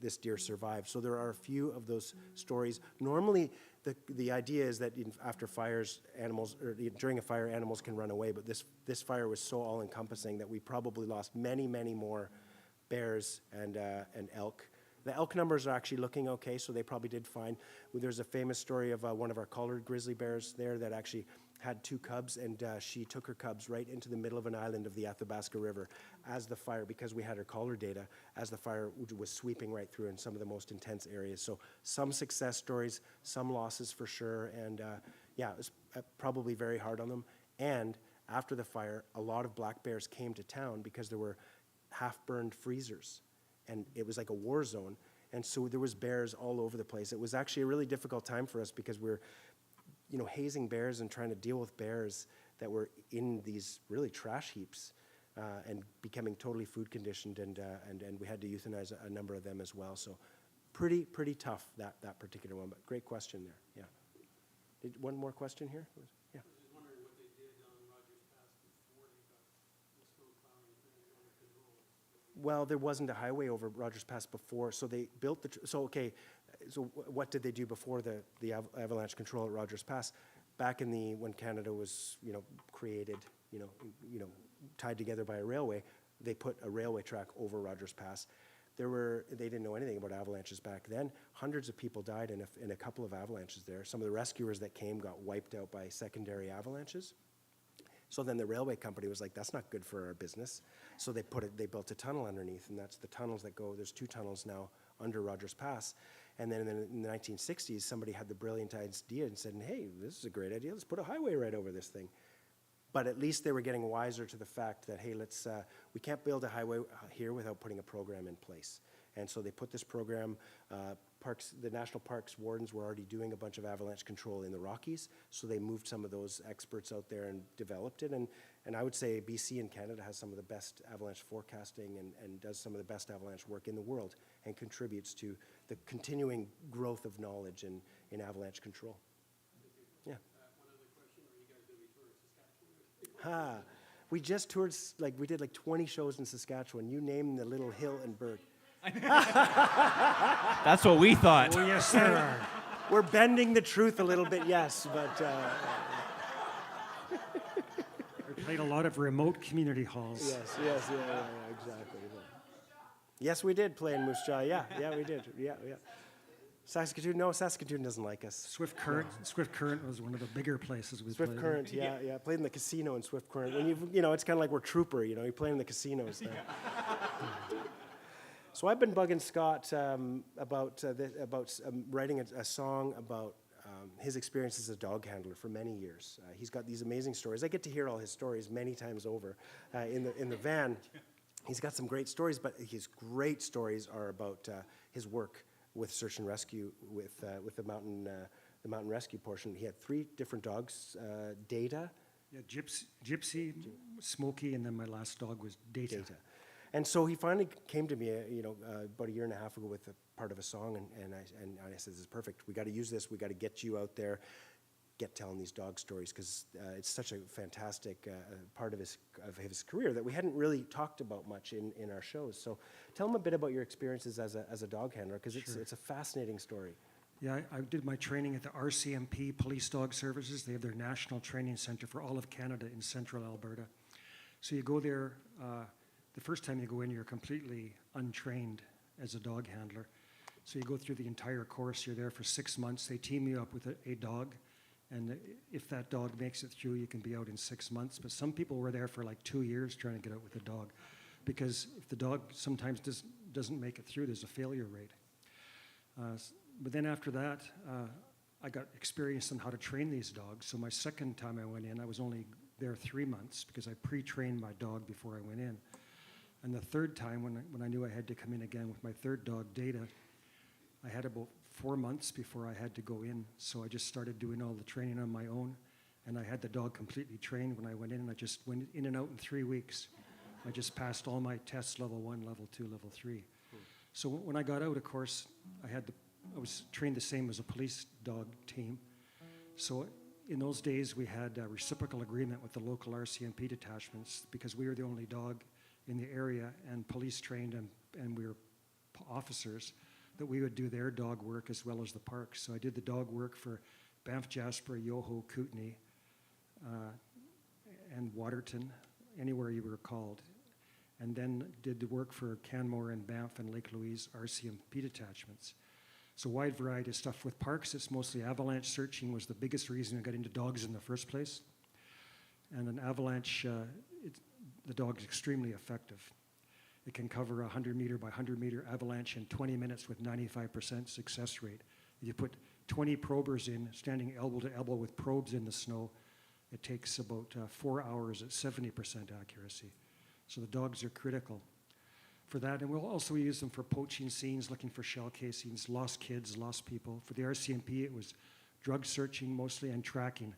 this deer survived. So there are a few of those stories. Normally, the idea is that after fires, during a fire, animals can run away, but this fire was so all-encompassing that we probably lost many, many more bears and elk. The elk numbers are actually looking okay, so they probably did fine. There's a famous story of one of our collared grizzly bears there that actually had 2 cubs, and she took her cubs right into the middle of an island of the Athabasca River as the fire, because we had her collar data, as the fire was sweeping right through in some of the most intense areas. So some success stories, some losses for sure, and yeah, it was probably very hard on them. And after the fire, a lot of black bears came to town because there were half-burned freezers. And it was like a war zone, and so there was bears all over the place. It was actually a really difficult time for us because we're, hazing bears and trying to deal with bears that were in these really trash heaps and becoming totally food conditioned, and we had to euthanize a number of them as well. So pretty tough, that particular one, but great question there, yeah. One more question here? Yeah. Well, there wasn't a highway over Rogers Pass before, so they built so what did they do before the avalanche control at Rogers Pass? Back in when Canada was, created, tied together by a railway, they put a railway track over Rogers Pass. They didn't know anything about avalanches back then. Hundreds of people died in a couple of avalanches there. Some of the rescuers that came got wiped out by secondary avalanches. So then the railway company was like, that's not good for our business. So they built a tunnel underneath, and that's the tunnels that go, there's 2 tunnels now under Rogers Pass. And then in the 1960s, somebody had the brilliant idea and said, hey, this is a great idea, let's put a highway right over this thing. But at least they were getting wiser to the fact that, hey, we can't build a highway here without putting a program in place. And so they put this program, the National Parks Wardens were already doing a bunch of avalanche control in the Rockies, so they moved some of those experts out there and developed it. And I would say BC and Canada has some of the best avalanche forecasting and does some of the best avalanche work in the world and contributes to the continuing growth of knowledge in avalanche control. Yeah. One other question, are you guys going to be touring Saskatchewan? We just toured, we did 20 shows in Saskatchewan. You name the little hill and burg. That's what we thought. Oh, yes, there are. We're bending the truth a little bit, yes, but... We played a lot of remote community halls. Yes, exactly. Yes, we did play in Moose Jaw, yeah, we did, yeah. Saskatoon, no, Saskatoon doesn't like us. Swift Current was one of the bigger places we played. Swift Current, yeah. Played in the casino in Swift Current. When it's kind of like we're Trooper, you play in the casinos there. So I've been bugging Scott about writing a song about his experience as a dog handler for many years. He's got these amazing stories. I get to hear all his stories many times over in the van. He's got some great stories, but his great stories are about his work with search and rescue with the mountain rescue portion. He had 3 different dogs, Data. Yeah, Gypsy, Smokey, and then my last dog was Data. And so he finally came to me, about a year and a half ago with a part of a song, and I said, "This is perfect. We got to use this. We got to get you out there get telling these dog stories because it's such a fantastic part of his career that we hadn't really talked about much in our shows. So tell him a bit about your experiences as a dog handler because it's a fascinating story. Yeah, I did my training at the RCMP Police Dog Services. They have their national training center for all of Canada in central Alberta. So you go there, the first time you go in, you're completely untrained as a dog handler. So you go through the entire course, you're there for 6 months. They team you up with a dog, and if that dog makes it through, you can be out in 6 months. But some people were there for like 2 years trying to get out with a dog, because if the dog sometimes doesn't make it through, there's a failure rate. But then after that, I got experience on how to train these dogs. So my second time I went in, I was only there 3 months because I pre-trained my dog before I went in. And the third time, when I knew I had to come in again with my third dog, Data, I had about 4 months before I had to go in. So I just started doing all the training on my own. And I had the dog completely trained when I went in. And I just went in and out in 3 weeks. I just passed all my tests, level 1, level 2, level 3. So when I got out, of course, I was trained the same as a police dog team. So in those days, we had a reciprocal agreement with the local RCMP detachments because we were the only dog in the area and police trained and we were officers, that we would do their dog work as well as the parks. So I did the dog work for Banff, Jasper, Yoho, Kootenay, and Waterton, anywhere you were called. And then did the work for Canmore and Banff and Lake Louise RCMP detachments. So wide variety of stuff. With parks, it's mostly avalanche searching was the biggest reason I got into dogs in the first place. And an avalanche, the dog's extremely effective. It can cover a 100 meter by 100 meter avalanche in 20 minutes with 95% success rate. If you put 20 probers in, standing elbow to elbow with probes in the snow, it takes about 4 hours at 70% accuracy. So the dogs are critical for that. And we'll also use them for poaching scenes, looking for shell casings, lost kids, lost people. For the RCMP, it was drug searching mostly and tracking.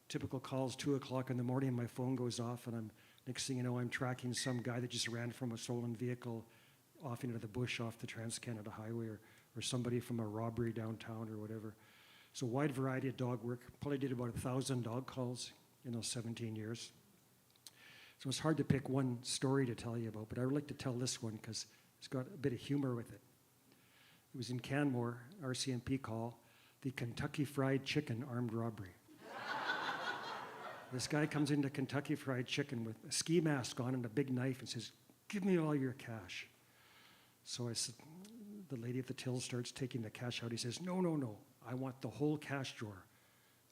Typical calls, 2 o'clock in the morning, my phone goes off, and next thing you know, I'm tracking some guy that just ran from a stolen vehicle off into the bush off the Trans-Canada Highway, or somebody from a robbery downtown or whatever. So wide variety of dog work. Probably did about 1,000 dog calls in those 17 years. So it's hard to pick one story to tell you about, but I would like to tell this one because it's got a bit of humor with it. It was in Canmore, RCMP call, the Kentucky Fried Chicken armed robbery. This guy comes into Kentucky Fried Chicken with a ski mask on and a big knife and says, "Give me all your cash." So I said, the lady at the till starts taking the cash out. He says, no, I want the whole cash drawer.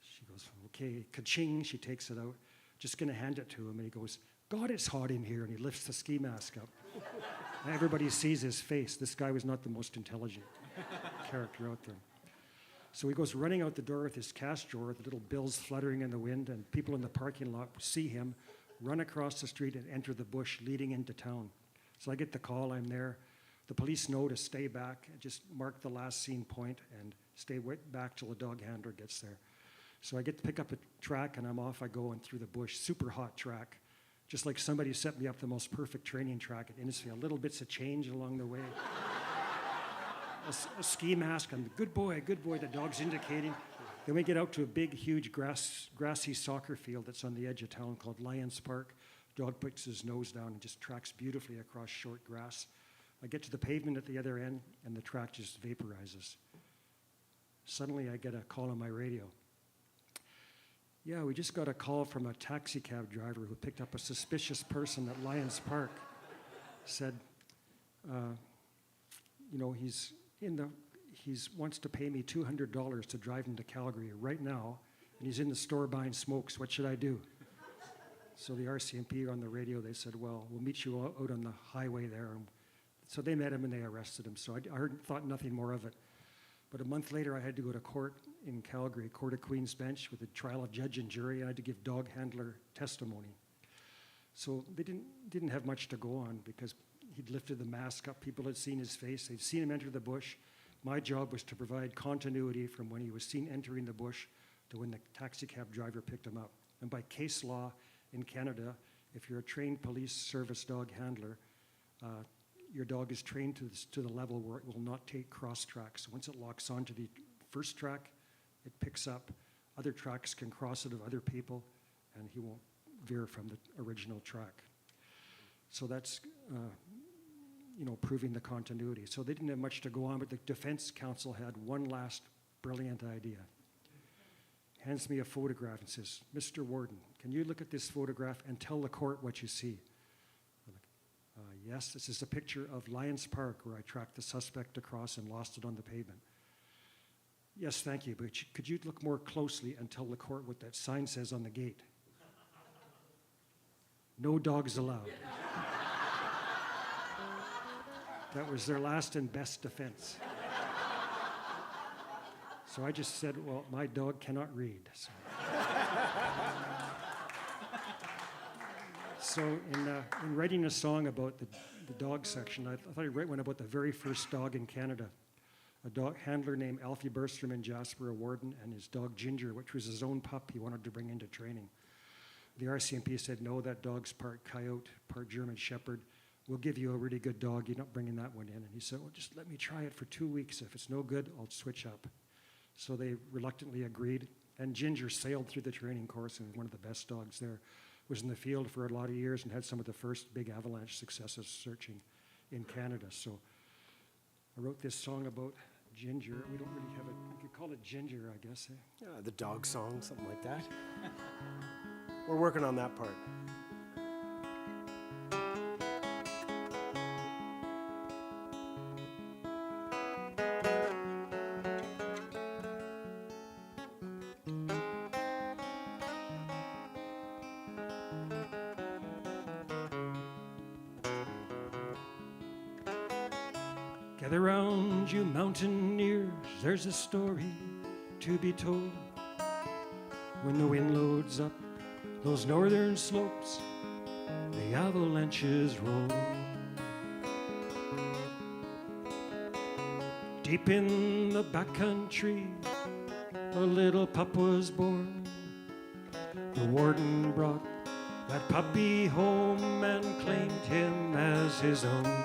She goes, okay, ka-ching, she takes it out. Just gonna hand it to him, and he goes, "God, it's hot in here," and he lifts the ski mask up. And everybody sees his face. This guy was not the most intelligent character out there. So he goes running out the door with his cash drawer, the little bills fluttering in the wind, and people in the parking lot see him run across the street and enter the bush leading into town. So I get the call, I'm there. The police know to stay back, just mark the last seen point and stay back till the dog handler gets there. So I get to pick up a track and I'm off I go and through the bush, super hot track. Just like somebody set me up the most perfect training track at Innisfail, little bits of change along the way. A ski mask, I'm good boy, the dog's indicating. Then we get out to a big, huge grassy soccer field that's on the edge of town called Lions Park. Dog puts his nose down and just tracks beautifully across short grass. I get to the pavement at the other end and the track just vaporizes. Suddenly I get a call on my radio. Yeah, we just got a call from a taxi cab driver who picked up a suspicious person at Lions Park. Said, he wants to pay me $200 to drive him to Calgary right now, and he's in the store buying smokes. What should I do? So the RCMP on the radio, they said, well, we'll meet you out on the highway there. And so they met him and they arrested him. So I thought nothing more of it. But a month later, I had to go to court in Calgary, Court of Queen's Bench, with a trial of judge and jury, and I had to give dog handler testimony. So they didn't have much to go on because he'd lifted the mask up. People had seen his face. They'd seen him enter the bush. My job was to provide continuity from when he was seen entering the bush to when the taxi cab driver picked him up. And by case law in Canada, if you're a trained police service dog handler, your dog is trained to the level where it will not take cross tracks. So once it locks onto the first track, it picks up. Other tracks can cross it of other people, and he won't veer from the original track. So that's, proving the continuity. So they didn't have much to go on, but the Defense Council had one last brilliant idea. Hands me a photograph and says, "Mr. Warden, can you look at this photograph and tell the court what you see?" I'm like, "Yes, this is a picture of Lions Park where I tracked the suspect across and lost it on the pavement." "Yes, thank you, but could you look more closely and tell the court what that sign says on the gate?" "No dogs allowed." That was their last and best defense. So I just said, "Well, my dog cannot read." So in writing a song about the dog section, I thought I'd write one about the very first dog in Canada. A dog handler named Alfie Berstrom in Jasper, a warden, and his dog Ginger, which was his own pup he wanted to bring into training. The RCMP said, "No, that dog's part coyote, part German Shepherd. We'll give you a really good dog. You're not bringing that one in." And he said, "Well, just let me try it for 2 weeks. If it's no good, I'll switch up." So they reluctantly agreed. And Ginger sailed through the training course and was one of the best dogs there. Was in the field for a lot of years and had some of the first big avalanche successes searching in Canada. So I wrote this song about Ginger. We don't really have it. We could call it Ginger, I guess. Eh? The dog song, something like that. We're working on that part. Gather round, you mountaineers, there's a story to be told. When the wind loads up those northern slopes, the avalanches roll. Deep in the backcountry, a little pup was born. The warden brought that puppy home and claimed him as his own.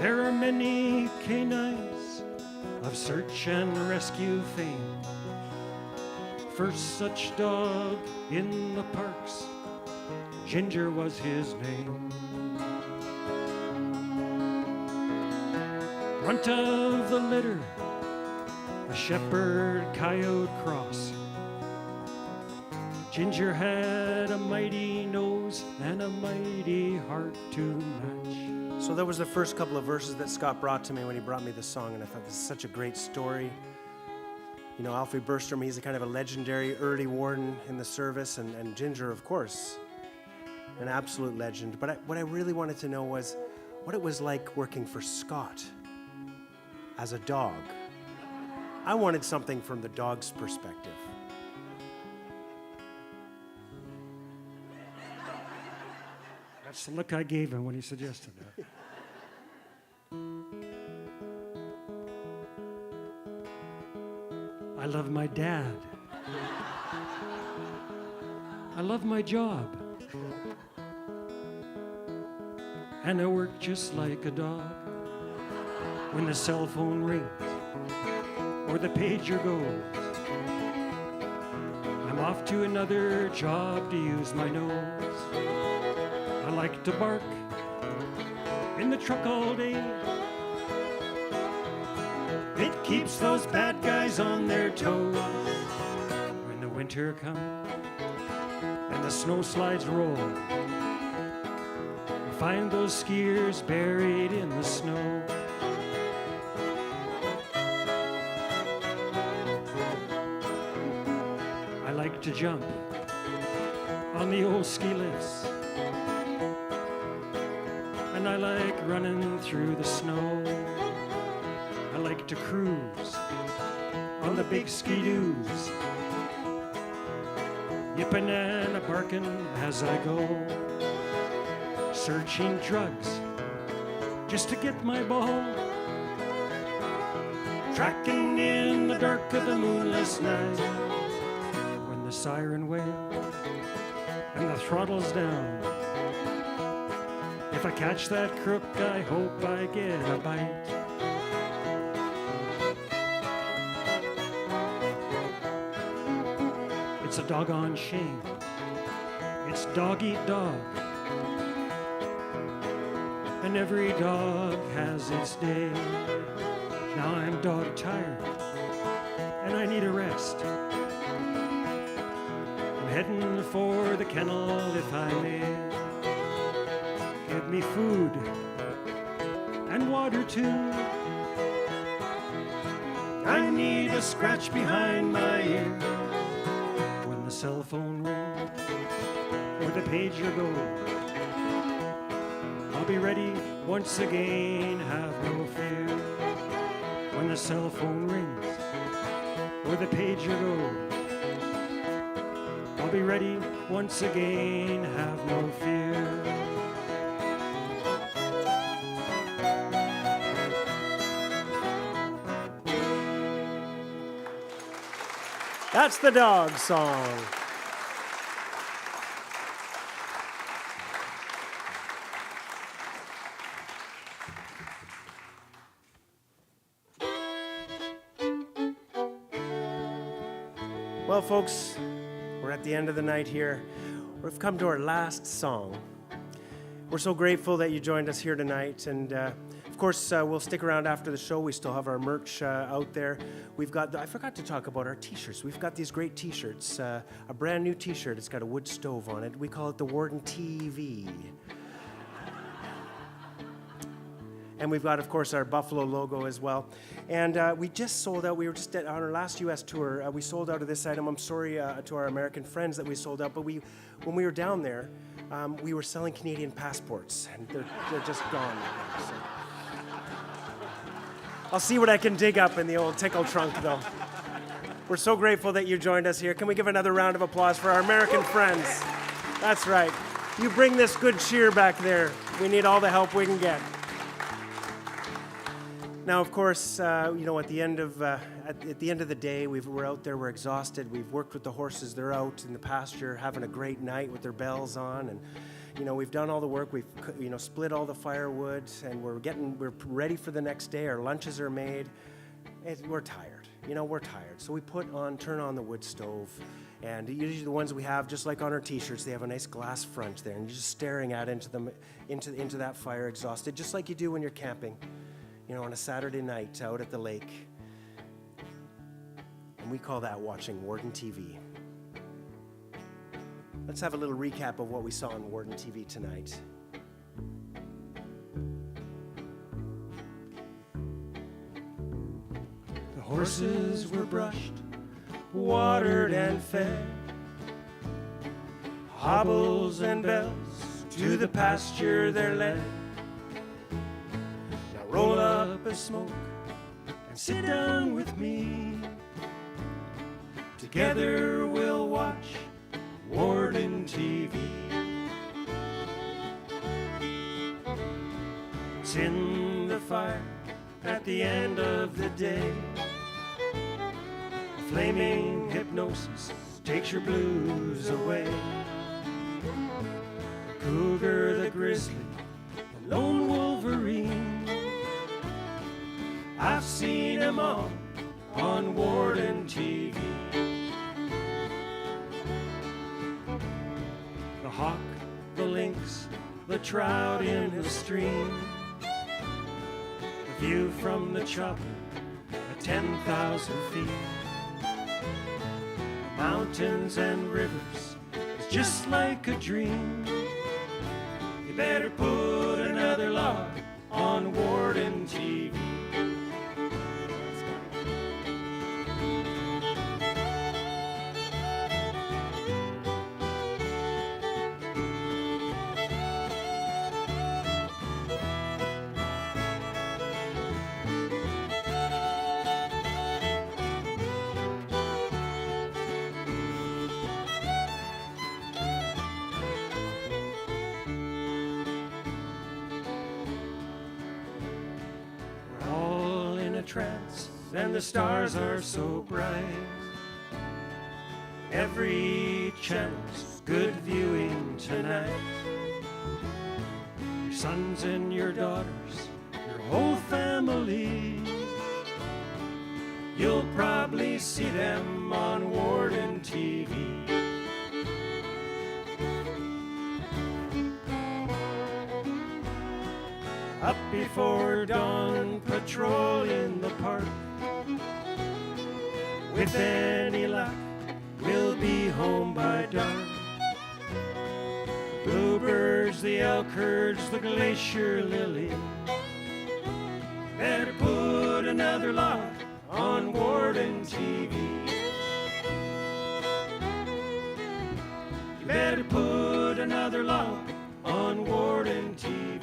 There are many canines of search and rescue fame. First such dog in the parks, Ginger was his name. Runt of the litter, a shepherd coyote cross. Ginger had a mighty nose and a mighty heart to match. So that was the first couple of verses that Scott brought to me when he brought me the song, and I thought this is such a great story. You know, Alfie Berstrom, he's a kind of a legendary early warden in the service, and Ginger, of course, an absolute legend. But what I really wanted to know was what it was like working for Scott as a dog. I wanted something from the dog's perspective. That's the look I gave him when he suggested that. I love my dad. I love my job. And I work just like a dog. When the cell phone rings or the pager goes, I'm off to another job to use my nose. I like to bark in the truck all day. It keeps those bad guys on their toes. When the winter comes and the snow slides roll, I find those skiers buried in the snow. I like to jump on the old ski lifts, and I like running through the snow. I like to cruise on the big ski-doos, yipping and a-barking as I go, searching drugs just to get my ball, tracking in the dark of the moonless night. When the siren wails and the throttle's down, if I catch that crook, I hope I get a bite. a doggone shame. It's dog eat dog. And every dog has its day. Now I'm dog tired, and I need a rest. I'm heading for the kennel if I may. Give me food and water too. I need a scratch behind my ear when the cell phone rings or the pager goes. I'll be ready once again, have no fear. When the cell phone rings or the pager goes, I'll be ready once again, have no fear. That's the dog song. Well, folks, we're at the end of the night here. We've come to our last song. We're so grateful that you joined us here tonight, and of course, we'll stick around after the show. We still have our merch out there. We've got, I forgot to talk about our t-shirts. We've got these great t-shirts, a brand new t-shirt. It's got a wood stove on it. We call it the Warden TV. And we've got, of course, our Buffalo logo as well. And we just sold out. We were just on our last U.S. tour. We sold out of this item. I'm sorry to our American friends that we sold out. But when we were down there, we were selling Canadian passports. And they're just gone. So. I'll see what I can dig up in the old tickle trunk, though. We're so grateful that you joined us here. Can we give another round of applause for our American friends? That's right. You bring this good cheer back there. We need all the help we can get. Now, of course, at the end of the day, we're out there, we're exhausted. We've worked with the horses. They're out in the pasture having a great night with their bells on, and we've done all the work. We've split all the firewood, and we're ready for the next day. Our lunches are made. We're tired. We're tired. So we turn on the wood stove, and usually the ones we have, just like on our t-shirts, they have a nice glass front there, and you're just staring out into that fire, exhausted, just like you do when you're camping. On a Saturday night out at the lake. And we call that watching Warden TV. Let's have a little recap of what we saw on Warden TV tonight. The horses were brushed, watered and fed. Hobbles and bells to the pasture they're led. Roll up a smoke and sit down with me. Together we'll watch Warden TV. It's in the fire at the end of the day. Flaming hypnosis takes your blues away. The cougar, the grizzly, the lone wolverine. I've seen them all on Warden TV. The hawk, the lynx, the trout in the stream. The view from the chopper at 10,000 feet. Mountains and rivers is just like a dream. You better put another log on Warden TV. Trance, and the stars are so bright. Every channel's good viewing tonight. Your sons and your daughters, your whole family. You'll probably see them on Warden TV. Up before dawn, patrol in the park. With any luck, we'll be home by dark. Bluebirds, the elk herds, the glacier lily. Better put another lock on Warden TV. You better put another lock on Warden TV.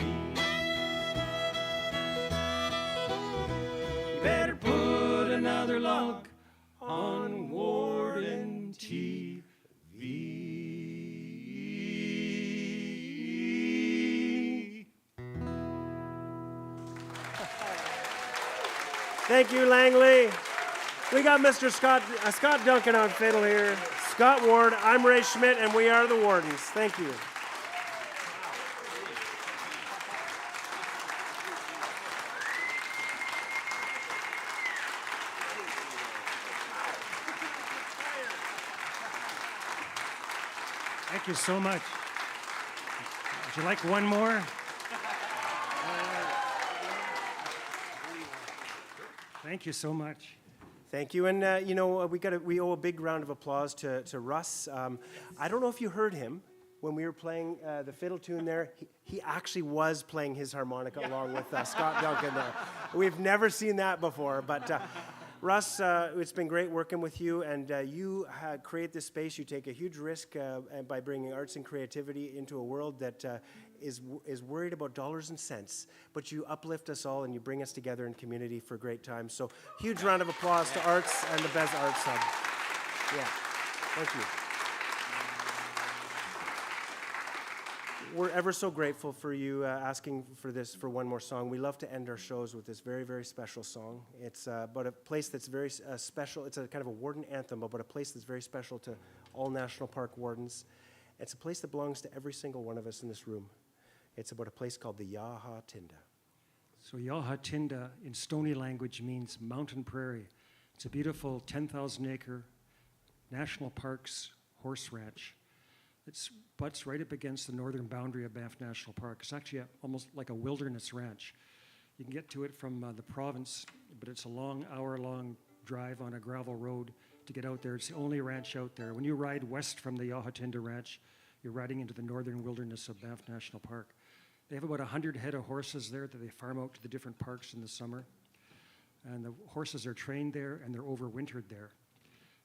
You better put another lock on Warden TV. Thank you, Langley. We got Mr. Scott Duncan on fiddle here. Scott Ward, I'm Ray Schmidt, and we are the Wardens. Thank you. Thank you so much. Would you like one more? Thank you so much. Thank you, and you know we owe a big round of applause to Russ. I don't know if you heard him when we were playing the fiddle tune there. He actually was playing his harmonica along with Scott Duncan there. We've never seen that before, but Russ, it's been great working with you, and you create this space. You take a huge risk by bringing arts and creativity into a world that is worried about dollars and cents, but you uplift us all and you bring us together in community for great times. So huge round of applause to Arts and the Bez Arts Hub. Yeah, thank you. We're ever so grateful for you asking for one more song. We love to end our shows with this very, very special song. It's about a place that's very special. It's a kind of a warden anthem about a place that's very special to all National Park wardens. It's a place that belongs to every single one of us in this room. It's about a place called the Yaha Tinda. So Yaha Tinda in Stoney language means mountain prairie. It's a beautiful 10,000-acre national parks horse ranch. It butts right up against the northern boundary of Banff National Park. It's actually almost like a wilderness ranch. You can get to it from the province, but it's a long, hour-long drive on a gravel road to get out there. It's the only ranch out there. When you ride west from the Yaha Tinda Ranch, you're riding into the northern wilderness of Banff National Park. They have about 100 head of horses there that they farm out to the different parks in the summer. And the horses are trained there and they're overwintered there.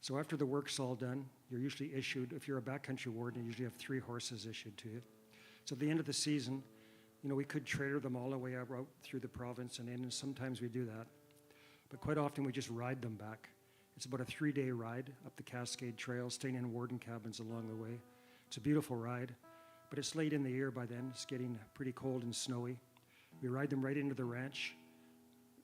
So after the work's all done, you're usually issued, if you're a backcountry warden, you usually have 3 horses issued to you. So at the end of the season, you know, we could trailer them all the way out through the province and in, and sometimes we do that. But quite often we just ride them back. It's about a 3-day ride up the Cascade Trail, staying in warden cabins along the way. It's a beautiful ride, but it's late in the year by then. It's getting pretty cold and snowy. We ride them right into the ranch,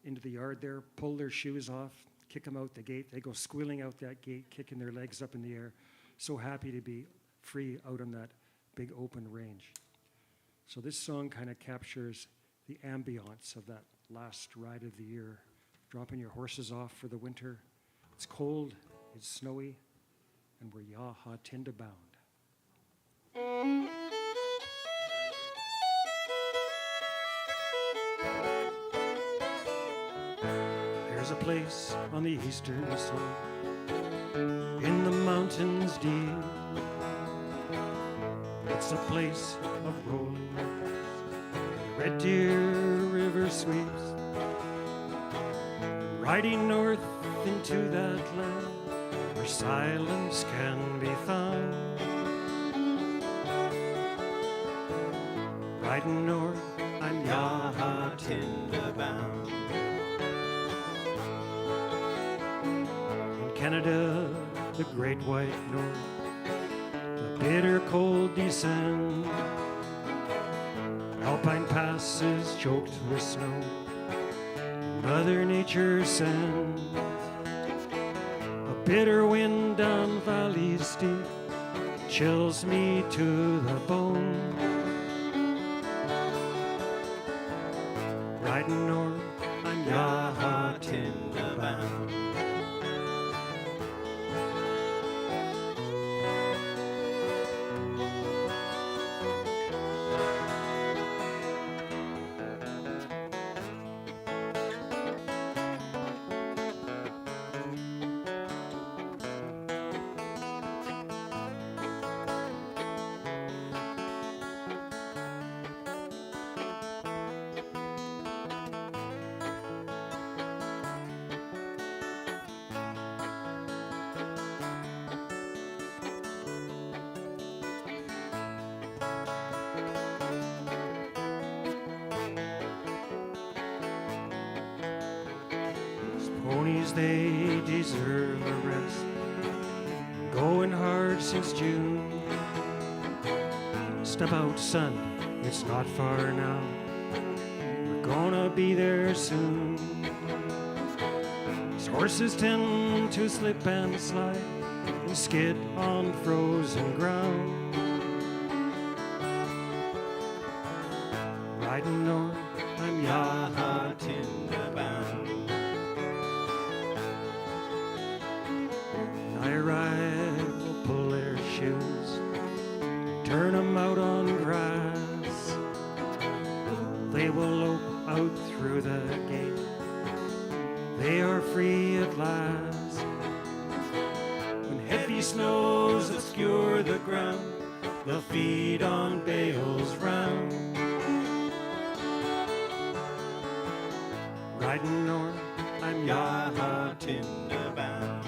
into the yard there, pull their shoes off, kick them out the gate. They go squealing out that gate, kicking their legs up in the air, so happy to be free out on that big open range. So this song kind of captures the ambiance of that last ride of the year, dropping your horses off for the winter. It's cold, it's snowy, and we're Yaha Tinda bound. There's a place on the eastern slope, in the mountains deep. It's a place of rolling rivers, the Red Deer River sweeps. Riding north into that land where silence can be found. Riding north, I'm Yaha Tinda bound. In Canada, the great white north, the bitter cold descend. Alpine passes choked with snow, Mother Nature sends a bitter wind down valleys steep, chills me to the bone. Riding north, I'm Yaha Tinda bound. armies, they deserve a rest. Going hard since June. Step out, son, it's not far now. We're gonna be there soon. These horses tend to slip and slide and skid on frozen ground. Riding north, I'm Yahatinda bound. I ride, will pull their shoes, turn 'em out on grass. They will lope out through the gate. They are free at last. When heavy snows obscure the ground, they'll feed on bales round. Riding north, I'm Yahatinda bound.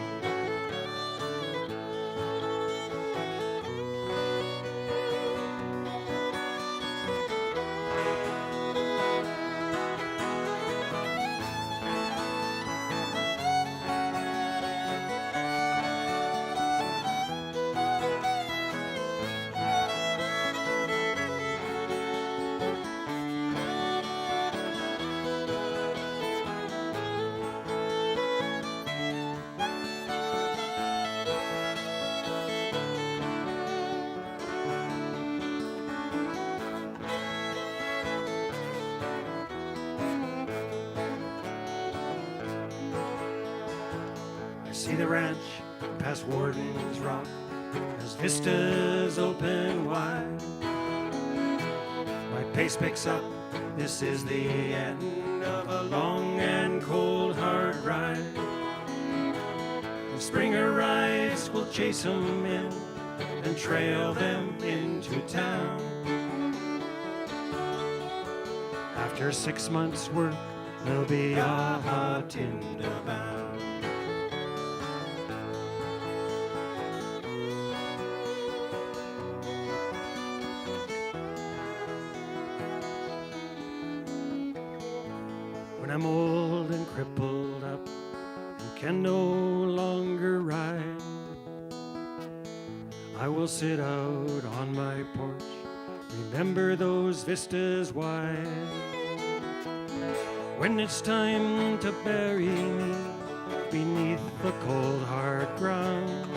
I see the ranch past Wardens Rock as vistas open wide. My pace picks up, this is the end of a long and cold hard ride. When spring arrives, we'll chase 'em in and trail them into town. After 6 months' work, they'll be Yahatinda bound. When I'm old and crippled up and can no longer ride, I will sit out on my porch, remember those vistas wide. When it's time to bury me beneath the cold hard ground,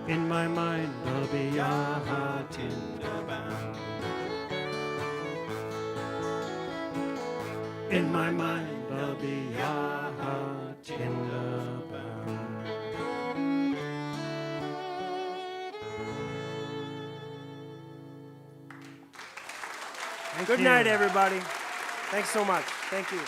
in my mind I'll be Yahatinda bound. In my mind I'll be Yahatinda bound. Good night, everybody. Thanks so much. Thank you.